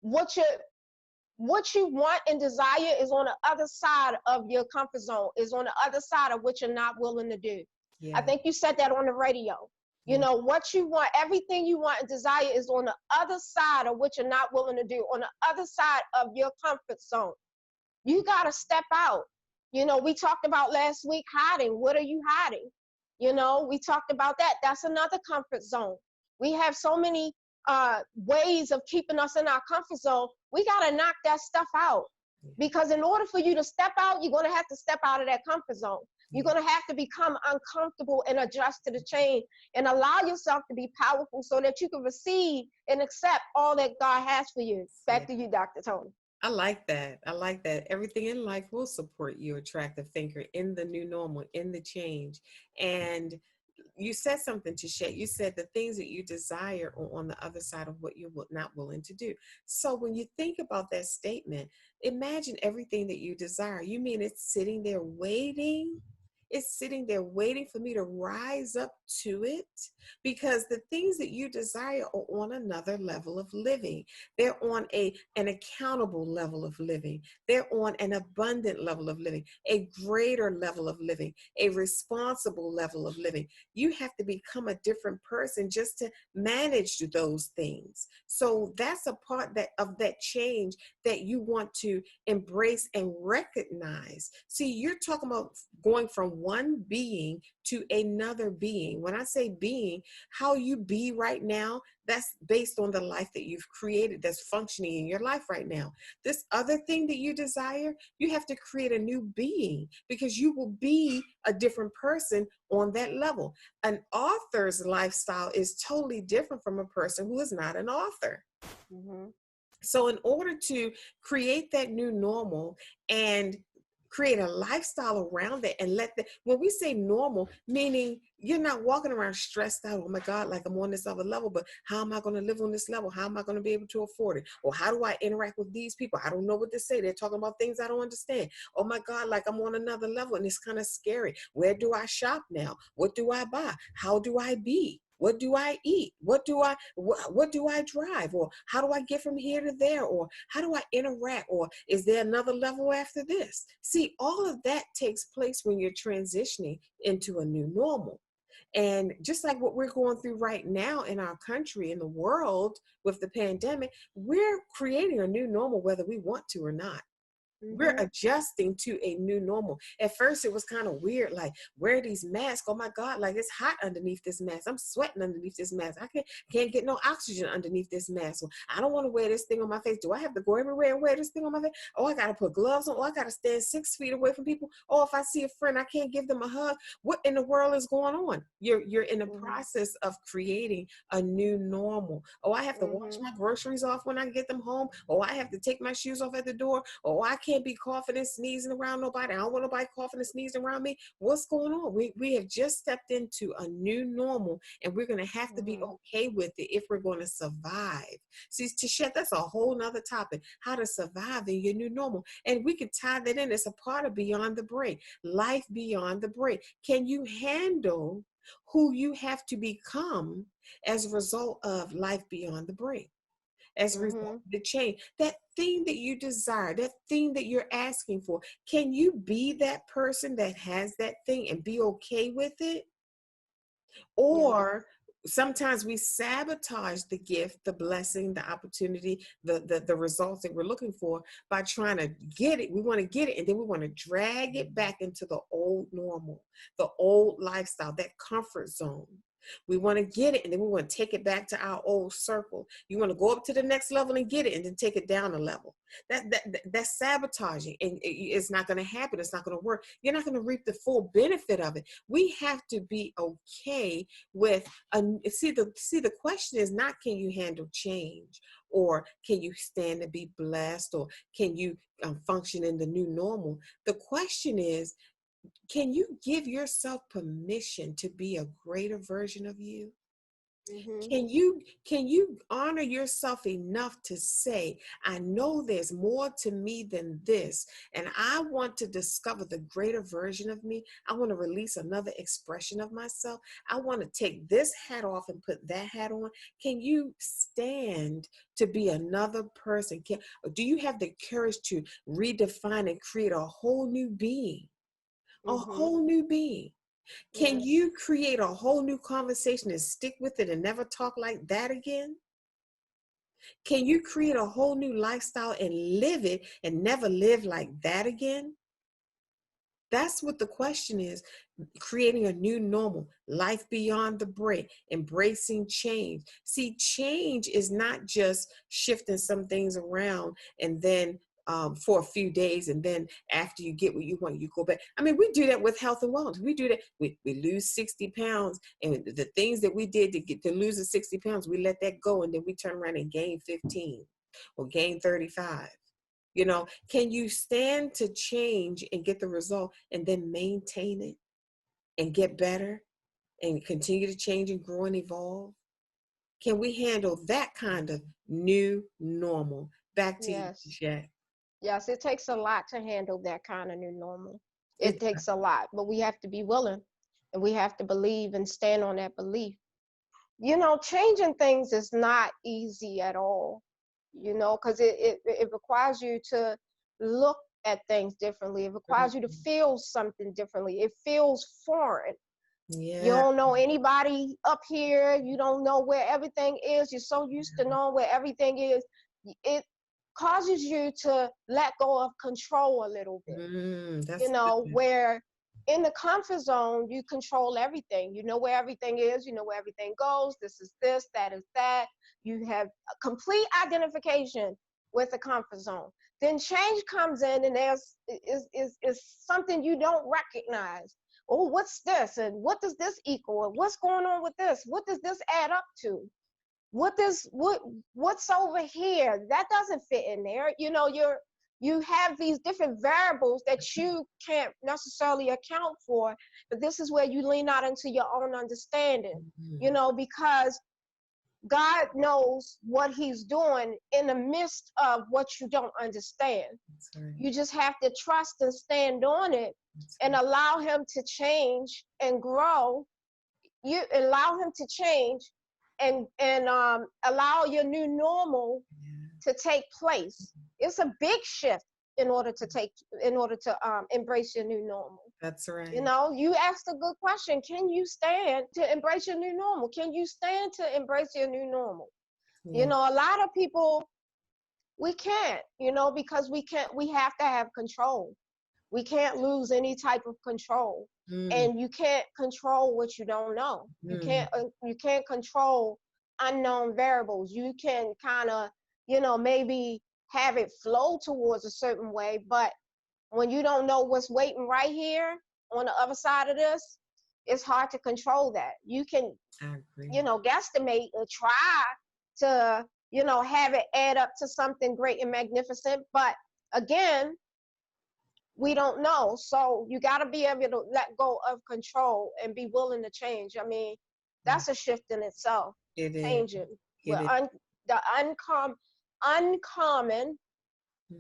what you want and desire is on the other side of your comfort zone, is on the other side of what you're not willing to do. Yeah. I think you said that on the radio. You know, what you want, everything you want and desire is on the other side of what you're not willing to do, on the other side of your comfort zone. You got to step out. You know, we talked about last week hiding. What are you hiding? You know, we talked about that. That's another comfort zone. We have so many ways of keeping us in our comfort zone. We got to knock that stuff out. Because in order for you to step out, you're going to have to step out of that comfort zone. You're going to have to become uncomfortable and adjust to the change and allow yourself to be powerful so that you can receive and accept all that God has for you. Back to you, Dr. Toni. I like that. I like that. Everything in life will support you, attractive thinker, in the new normal, in the change. And you said something, Tichet. You said the things that you desire are on the other side of what you're not willing to do. So when you think about that statement, imagine everything that you desire. You mean it's sitting there waiting? It's sitting there waiting for me to rise up to it? Because the things that you desire are on another level of living. They're on an accountable level of living. They're on an abundant level of living, a greater level of living, a responsible level of living. You have to become a different person just to manage those things. So that's a part of that change that you want to embrace and recognize. See, you're talking about going from one being to another being. When I say being, how you be right now, that's based on the life that you've created that's functioning in your life right now. This other thing that you desire, you have to create a new being because you will be a different person on that level. An author's lifestyle is totally different from a person who is not an author. Mm-hmm. So in order to create that new normal and create a lifestyle around it and when we say normal, meaning you're not walking around stressed out, oh my God, like I'm on this other level, but how am I going to live on this level? How am I going to be able to afford it? Or how do I interact with these people? I don't know what to say. They're talking about things I don't understand. Oh my God, like I'm on another level and it's kind of scary. Where do I shop now? What do I buy? How do I be? What do I eat? What do I drive? Or how do I get from here to there? Or how do I interact? Or is there another level after this? See, all of that takes place when you're transitioning into a new normal. And just like what we're going through right now in our country, in the world with the pandemic, we're creating a new normal whether we want to or not. We're Mhm. adjusting to a new normal. At first, it was kind of weird, like, wear these masks. Oh my God, like it's hot underneath this mask. I'm sweating underneath this mask. I can't get no oxygen underneath this mask. Well, I don't want to wear this thing on my face. Do I have to go everywhere and wear this thing on my face? Oh, I got to put gloves on. Oh, I got to stand 6 feet away from people. Oh, if I see a friend, I can't give them a hug. What in the world is going on? You're in the Mhm. process of creating a new normal. Oh, I have to wash Mhm. my groceries off when I get them home. Oh, I have to take my shoes off at the door. Oh, I can't be coughing and sneezing around nobody. I don't want nobody coughing and sneezing around me. What's going on? We have just stepped into a new normal, and we're going to have to be Mhm. okay with it if we're going to survive. See, Tichet, that's a whole nother topic, how to survive in your new normal. And we can tie that in. It's a part of Beyond the Break, life beyond the break. Can you handle who you have to become as a result of life beyond the break? As a result Mhm. of the change, that thing that you desire, that thing that you're asking for, can you be that person that has that thing and be okay with it? Yeah. Or sometimes we sabotage the gift, the blessing, the opportunity, the results that we're looking for by trying to get it. We want to get it, and then we want to drag it back into the old normal, the old lifestyle, that comfort zone. We want to get it, and then we want to take it back to our old circle. You want to go up to the next level and get it, and then take it down a level. That's sabotaging, and it's not going to happen. It's not going to work. You're not going to reap the full benefit of it. We have to be okay with see the question is not, can you handle change, or can you stand to be blessed, or can you function in the new normal? The question is, can you give yourself permission to be a greater version of you? Mhm. Can you honor yourself enough to say, I know there's more to me than this, and I want to discover the greater version of me. I want to release another expression of myself. I want to take this hat off and put that hat on. Can you stand to be another person? Do you have the courage to redefine and create a whole new being? A Mhm. whole new being. Can Yes. you create a whole new conversation and stick with it and never talk like that again? Can you create a whole new lifestyle and live it and never live like that again? That's what the question is. Creating a new normal, life beyond the break, embracing change. See, change is not just shifting some things around and then for a few days, and then after you get what you want, you go back. I mean, we do that with health and wellness. We do that. We lose 60 pounds, and the things that we did to get to lose the 60 pounds, we let that go, and then we turn around and gain 15 or gain 35. Can you stand to change and get the result and then maintain it and get better and continue to change and grow and evolve? Can we handle that kind of new normal? Back to you, Yes. Jack. Yes, it takes a lot to handle that kind of new normal. It It, takes a lot, but we have to be willing, and we have to believe and stand on that belief. Changing things is not easy at all, because it requires you to look at things differently. It requires you to feel something differently. It feels foreign. You yeah, don't know anybody up here. You don't know where everything is. You're so used to knowing where everything is. It causes you to let go of control a little bit, that's good. where in the comfort zone, you control everything. You know where everything is. You know where everything goes. This is this, that is that. You have a complete identification with the comfort zone. Then change comes in, and is something you don't recognize. Oh, what's this? And what does this equal? And what's going on with this? What does this add up to? What's over here? That doesn't fit in there. You have these different variables that you can't necessarily account for, but this is where you lean out into your own understanding, Mhm. because God knows what he's doing in the midst of what you don't understand. That's right. You just have to trust and stand on it That's and right. allow him to change and grow. You allow him to change and allow your new normal Yeah. to take place. It's a big shift in order to embrace your new normal. That's right. You asked a good question. Can you stand to embrace your new normal? Can you stand to embrace your new normal? Yeah. A lot of people We can't, you know, because we have to have control. We can't lose any type of control. Mm, And you can't control what you don't know. mm, You can't control unknown variables. You can kind of, you know, maybe have it flow towards a certain way, but when you don't know what's waiting right here on the other side of this, it's hard to control that. You can, I agree. you know, guesstimate or try to, you know, have it add up to something great and magnificent. But again, we don't know. So you got to be able to let go of control and be willing to change. I mean, Mm, that's a shift in itself. it is. Changing. It Well, is. the uncommon,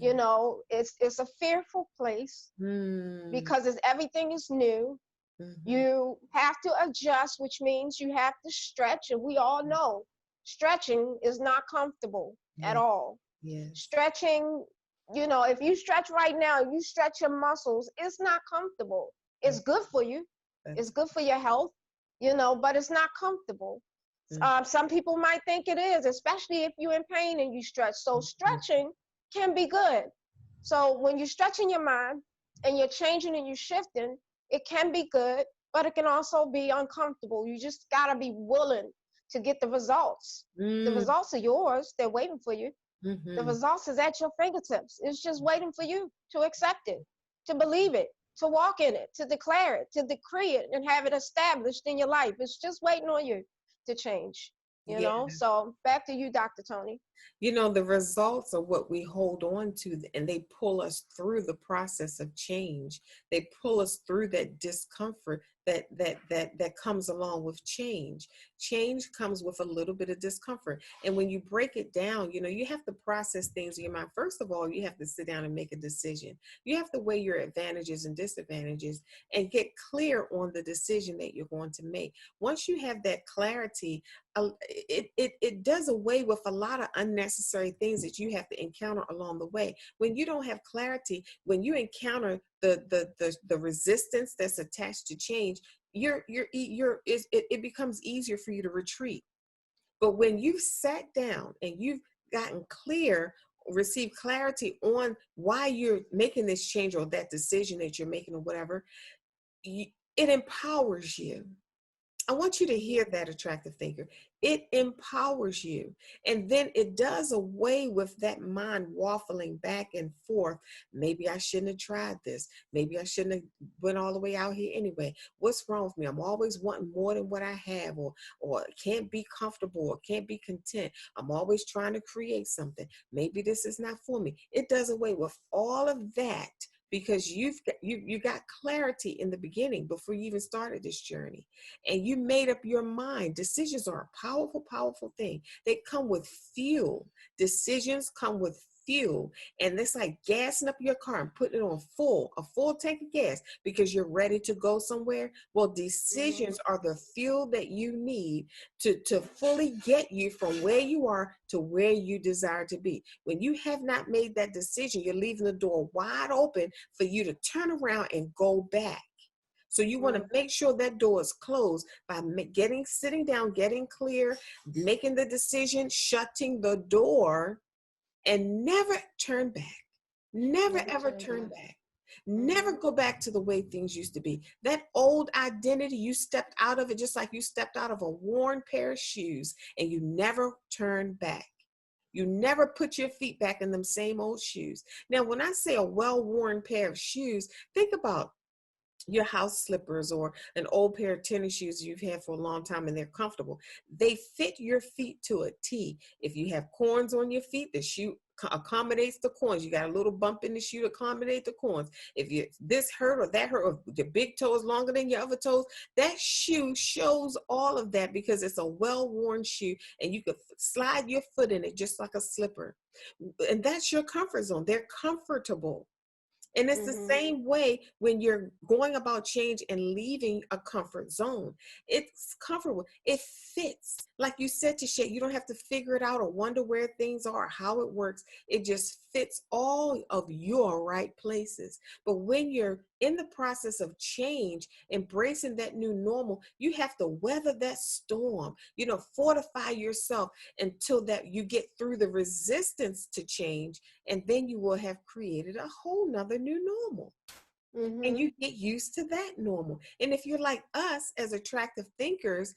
you Mm, know, it's a fearful place mm, because it's everything is new. mhm, You have to adjust, which means you have to stretch, and we all know stretching is not comfortable at yeah. all. Yes. Stretching, you know, if you stretch right now, you stretch your muscles, it's not comfortable. That, It's good for you, it's that's. good for your health, you know, but it's not comfortable. Mm, Some people might think it is, especially if you're in pain and you stretch. So mhm, stretching can be good. So when you're stretching your mind and you're changing and you're shifting, it can be good, but it can also be uncomfortable. You just got to be willing to get the results. The mm, results are yours, they're waiting for you. The mhm. results is at your fingertips. It's just waiting for you to accept it, to believe it, to walk in it, to declare it, to decree it, and have it established in your life. It's just waiting on you to change, you Yeah. know? So back to you, Dr. Toni. You know, the results are what we hold on to, and they pull us through the process of change. They pull us through that discomfort that comes along with change. Change comes with a little bit of discomfort. And when you break it down, you know, you have to process things in your mind. First of all, you have to sit down and make a decision. You have to weigh your advantages and disadvantages and get clear on the decision that you're going to make. Once you have that clarity, it does away with a lot of unnecessary things that you have to encounter along the way. When you don't have clarity, when you encounter the resistance that's attached to change, it becomes easier for you to retreat. But when you've sat down and you've gotten clear, received clarity on why you're making this change or that decision that you're making or whatever, it empowers you. I want you to hear Mm-hmm. that, attractive thinker. It empowers you. And then it does away with that mind waffling back and forth. Maybe I shouldn't have tried this. Maybe I shouldn't have went all the way out here anyway. What's wrong with me? I'm always wanting more than what I have, or can't be comfortable, or can't be content. I'm always trying to create something. Maybe this is not for me. It does away with all of that because you got clarity in the beginning before you even started this journey, and you made up your mind. Decisions are a powerful, powerful thing. They come with fuel. Decisions come with fuel. And it's like gassing up your car and putting it on a full tank of gas because you're ready to go somewhere. Well, Mm-hmm. decisions are the fuel that you need to fully get you from where you are to where you desire to be. When you have not made that decision, you're leaving the door wide open for you to turn around and go back. So you want to Mm-hmm. make sure that door is closed by sitting down, getting clear, making the decision, shutting the door, and never turn back. Never Never ever turn turn back. back. Mm-hmm. Never go back to the way things used to be. That old identity, you stepped out of it just like you stepped out of a worn pair of shoes, and you never turn back. You never put your feet back in them same old shoes. Now, when I say a well-worn pair of shoes, think about your house slippers or an old pair of tennis shoes you've had for a long time and they're comfortable. They fit your feet to a T. If you have corns on your feet, the shoe accommodates the corns. You got a little bump in the shoe to accommodate the corns. If you this hurt or that hurt, or your big toe is longer than your other toes, that shoe shows all of that because it's a well-worn shoe and you could slide your foot in it just like a slipper. And that's your comfort zone. They're comfortable. And it's the Mm-hmm. same way when you're going about change and leaving a comfort zone. It's comfortable. It fits. Like you said, Tichet, you don't have to figure it out or wonder where things are, how it works. It just fits all of your right places. But when you're in the process of change, embracing that new normal, you have to weather that storm, fortify yourself until that you get through the resistance to change, and then you will have created a whole nother new normal. And Mm-hmm. you get used to that normal. And if you're like us as attractive thinkers,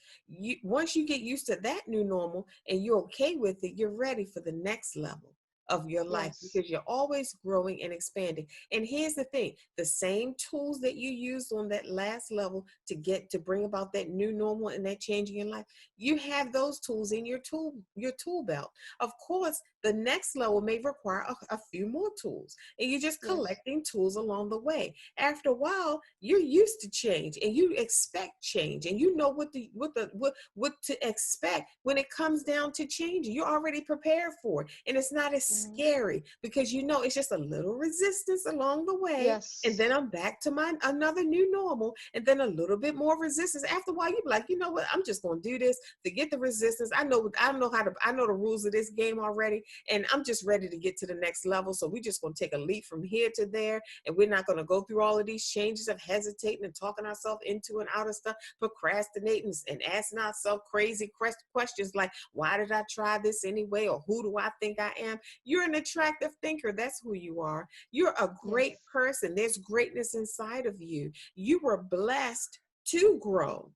once you get used to that new normal and you're okay with it, you're ready for the next level of your life, Yes. because you're always growing and expanding. And here's the thing, the same tools that you used on that last level to bring about that new normal and that change in your life, you have those tools in your tool belt. Of course, the next level may require a few more tools, and you're just Yes. collecting tools along the way. After a while, you're used to change and you expect change, and you know what to expect when it comes down to changing. You're already prepared for it, and it's not as Mm-hmm. scary, because it's just a little resistance along the way, and Yes. then I'm back to my another new normal, and then a little bit more resistance. After a while, you're like, you know what, I'm just gonna do this. Forget the resistance. I know the rules of this game already, and I'm just ready to get to the next level. So we're just gonna take a leap from here to there, and we're not going to go through all of these changes of hesitating and talking ourselves into and out of stuff, procrastinating and asking ourselves crazy questions like, why did I try this anyway? Or who do I think I am? You're an attractive thinker. That's who you are. You're a Yes. great person. There's greatness inside of you. You were blessed to grow,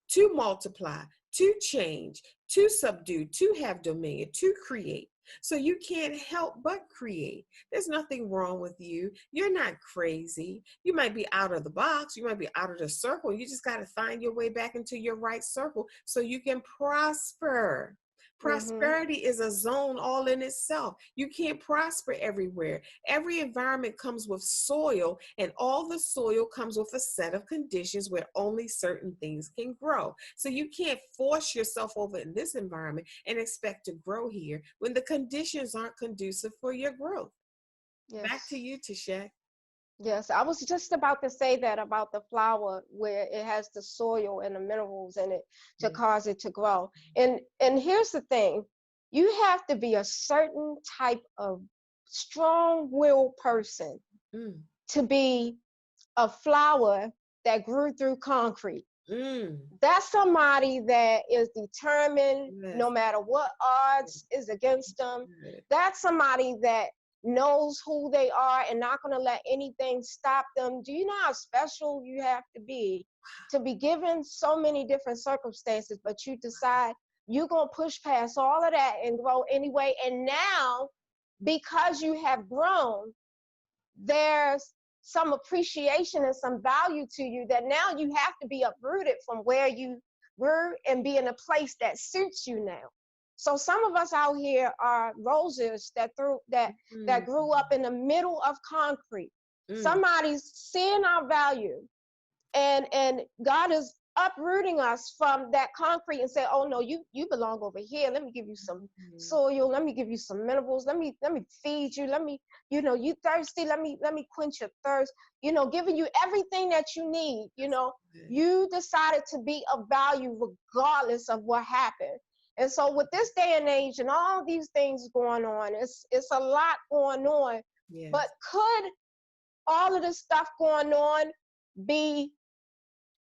to multiply, to change, to subdue, to have dominion, to create. So you can't help but create. There's nothing wrong with you. You're not crazy. You might be out of the box. You might be out of the circle. You just got to find your way back into your right circle so you can prosper. Mm-hmm. Prosperity is a zone all in itself. You can't prosper everywhere. Every environment comes with soil, and all the soil comes with a set of conditions where only certain things can grow. So you can't force yourself over in this environment and expect to grow here when the conditions aren't conducive for your growth. Back to Yes. you, Tichet. Yes, I was just about to say that about the flower where it has the soil and the minerals in it to Yeah. cause it to grow. And here's the thing, you have to be a certain type of strong-willed person Mm. to be a flower that grew through concrete. Mm. That's somebody that is determined no Yes. matter what odds is against them. Good. That's somebody that knows who they are and not going to let anything stop them. Do you know how special you have to be given so many different circumstances, but you decide you're going to push past all of that and grow anyway? And now, because you have grown, there's some appreciation and some value to you that now you have to be uprooted from where you were and be in a place that suits you now. So some of us out here are roses that Mm. grew up in the middle of concrete. Mm. Somebody's seeing our value, and God is uprooting us from that concrete and say, oh no, you belong over here. Let me give you some Mm. soil, let me give you some minerals, let me feed you, let me, you thirsty, let me quench your thirst, giving you everything that you need. Good. You decided to be of value regardless of what happened. And so with this day and age and all these things going on, it's a lot going on. But Yes. could all of this stuff going on be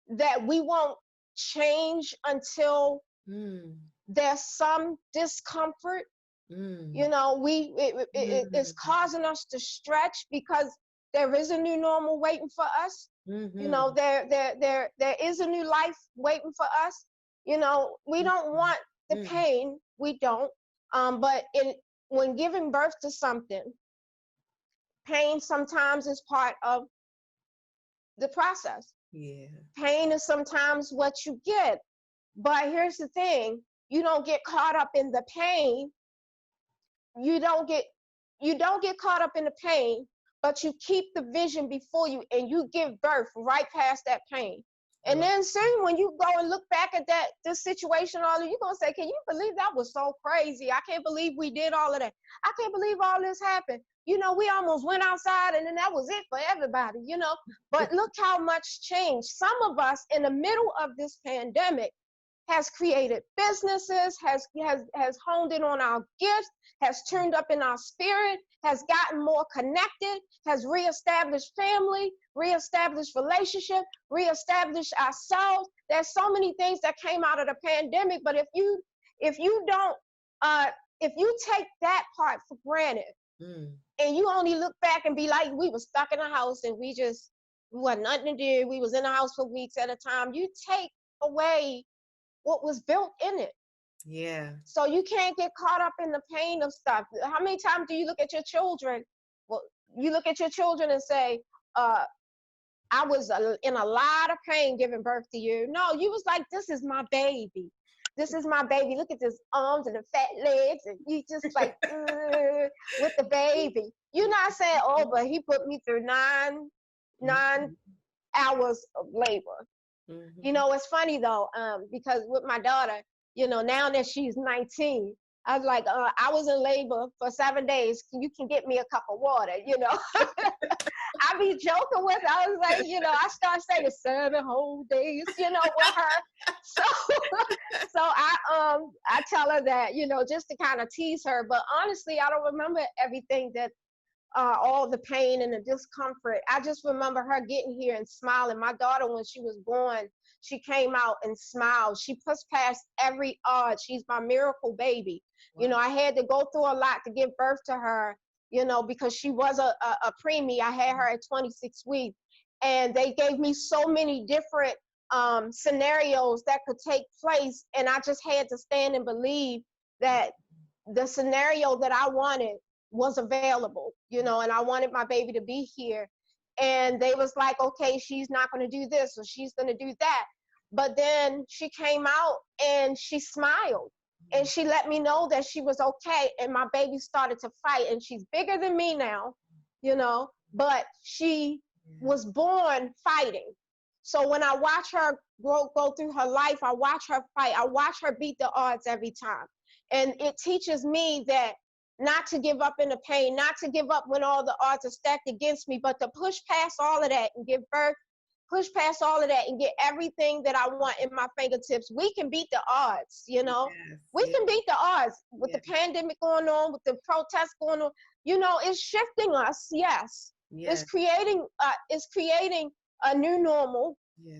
that we won't change until Mm. there's some discomfort? Mm. It's Mm. causing us to stretch because there is a new normal waiting for us. Mm-hmm. There is a new life waiting for us. We don't want the Mm. pain. We don't. But when giving birth to something, pain sometimes is part of the process. Yeah. Pain is sometimes what you get. But here's the thing, you don't get caught up in the pain. You don't get caught up in the pain, but you keep the vision before you and you give birth right past that pain. And Wow. then soon when you go and look back at this situation, all of you're gonna say, can you believe that was so crazy? I can't believe we did all of that. I can't believe all this happened. We almost went outside and then that was it for everybody. But look how much changed. Some of us in the middle of this pandemic has created businesses, has honed in on our gifts, has turned up in our spirit, has gotten more connected, has reestablished family, reestablished relationship, reestablished ourselves. There's so many things that came out of the pandemic, but if you don't if you take that part for granted, and you only look back and be like, we were stuck in a house and we wasn't nothing to do, we was in the house for weeks at a time, you take away what was built in it. Yeah. So you can't get caught up in the pain of stuff. How many times do you look at your children? Well, you look at your children and say, I was in a lot of pain giving birth to you. No, you was like, this is my baby. This is my baby. Look at his arms and the fat legs. And you just like, with the baby. You're not saying, oh, but he put me through nine hours of labor. You know, it's funny though, because with my daughter, you know, now that she's 19, I was like, I was in labor for 7 days. You can get me a cup of water, you know. I be joking with her. I was like, you know, I start saying 7 whole days, you know, with her. So I tell her that, you know, just to kind of tease her. But honestly, I don't remember everything that all the pain and the discomfort. I just remember her getting here and smiling. My daughter, when she was born, she came out and smiled. She pushed past every odds. She's my miracle baby. Wow. You know, I had to go through a lot to give birth to her, you know, because she was a preemie. I had her at 26 weeks. And they gave me so many different scenarios that could take place. And I just had to stand and believe that the scenario that I wanted was available, you know, and I wanted my baby to be here. And they was like, okay, she's not going to do this or she's going to do that. But then she came out and she smiled and she let me know that she was okay. And my baby started to fight, and she's bigger than me now, you know, but she was born fighting. So when I watch her go through her life, I watch her fight, I watch her beat the odds every time. And it teaches me that not to give up in the pain, not to give up when all the odds are stacked against me, but to push past all of that and give birth, push past all of that and get everything that I want in my fingertips. We can beat the odds, you know. Yes, we can beat the odds with the pandemic going on, with the protests going on. You know, it's shifting us, yes. It's creating a new normal,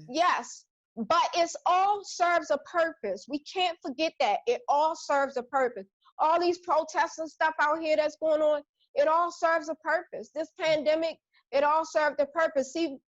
yes. But it's all serves a purpose. We can't forget that. It all serves a purpose. All these protests and stuff out here that's going on, it all serves a purpose. This pandemic, it all served a purpose. See,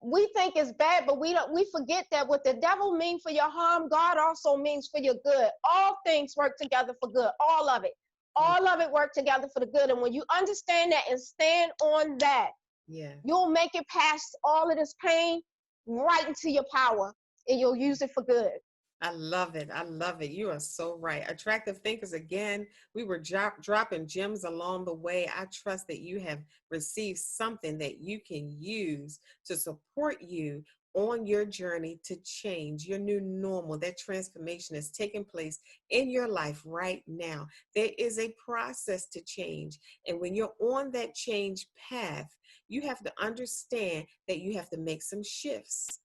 we think it's bad, but we forget that what the devil means for your harm, God also means for your good. All things work together for good. All of it. All of it work together for the good. And when you understand that and stand on that, you'll make it past all of this pain right into your power, and you'll use it for good. I love it. I love it. You are so right. Attractive thinkers, again, we were dropping gems along the way. I trust that you have received something that you can use to support you on your journey to change your new normal. That transformation is taking place in your life right now. There is a process to change. And when you're on that change path, you have to understand that you have to make some shifts.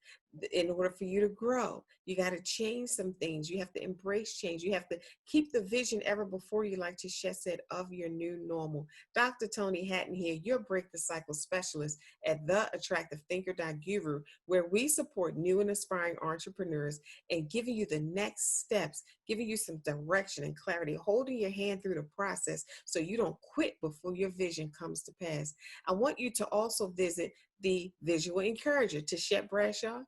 In order for you to grow, you got to change some things. You have to embrace change. You have to keep the vision ever before you, like Tichet said, of your new normal. Dr. Toni Hatton here, your Break the Cycle specialist at theattractivethinker.guru, where we support new and aspiring entrepreneurs and giving you the next steps, giving you some direction and clarity, holding your hand through the process so you don't quit before your vision comes to pass. I want you to also visit the Visual Encourager, Tichet Bradshaw.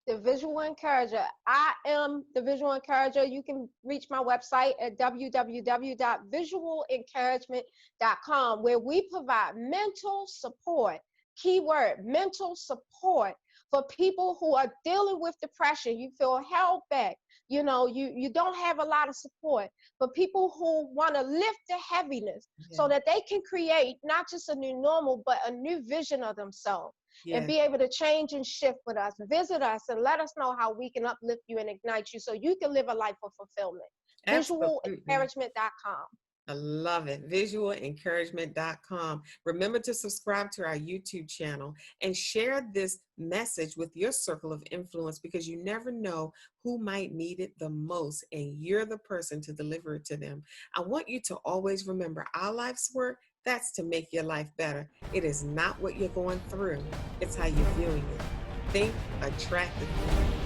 The Visual Encourager. I am the Visual Encourager. You can reach my website at www.visualencouragement.com, where we provide mental support, keyword, mental support, for people who are dealing with depression. You feel held back. You know, you don't have a lot of support. For people who want to lift the heaviness so that they can create not just a new normal, but a new vision of themselves. And be able to change and shift with us. Visit us and let us know how we can uplift you and ignite you so you can live a life of fulfillment. Visualencouragement.com. I love it. Visualencouragement.com. Remember to subscribe to our YouTube channel and share this message with your circle of influence, because you never know who might need it the most, and you're the person to deliver it to them. I want you to always remember our life's work, that's to make your life better. It is not what you're going through, it's how you're viewing it. Think attractively,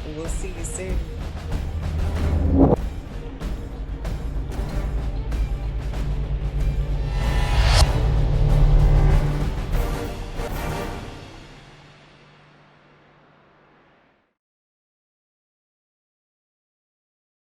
and we'll see you soon.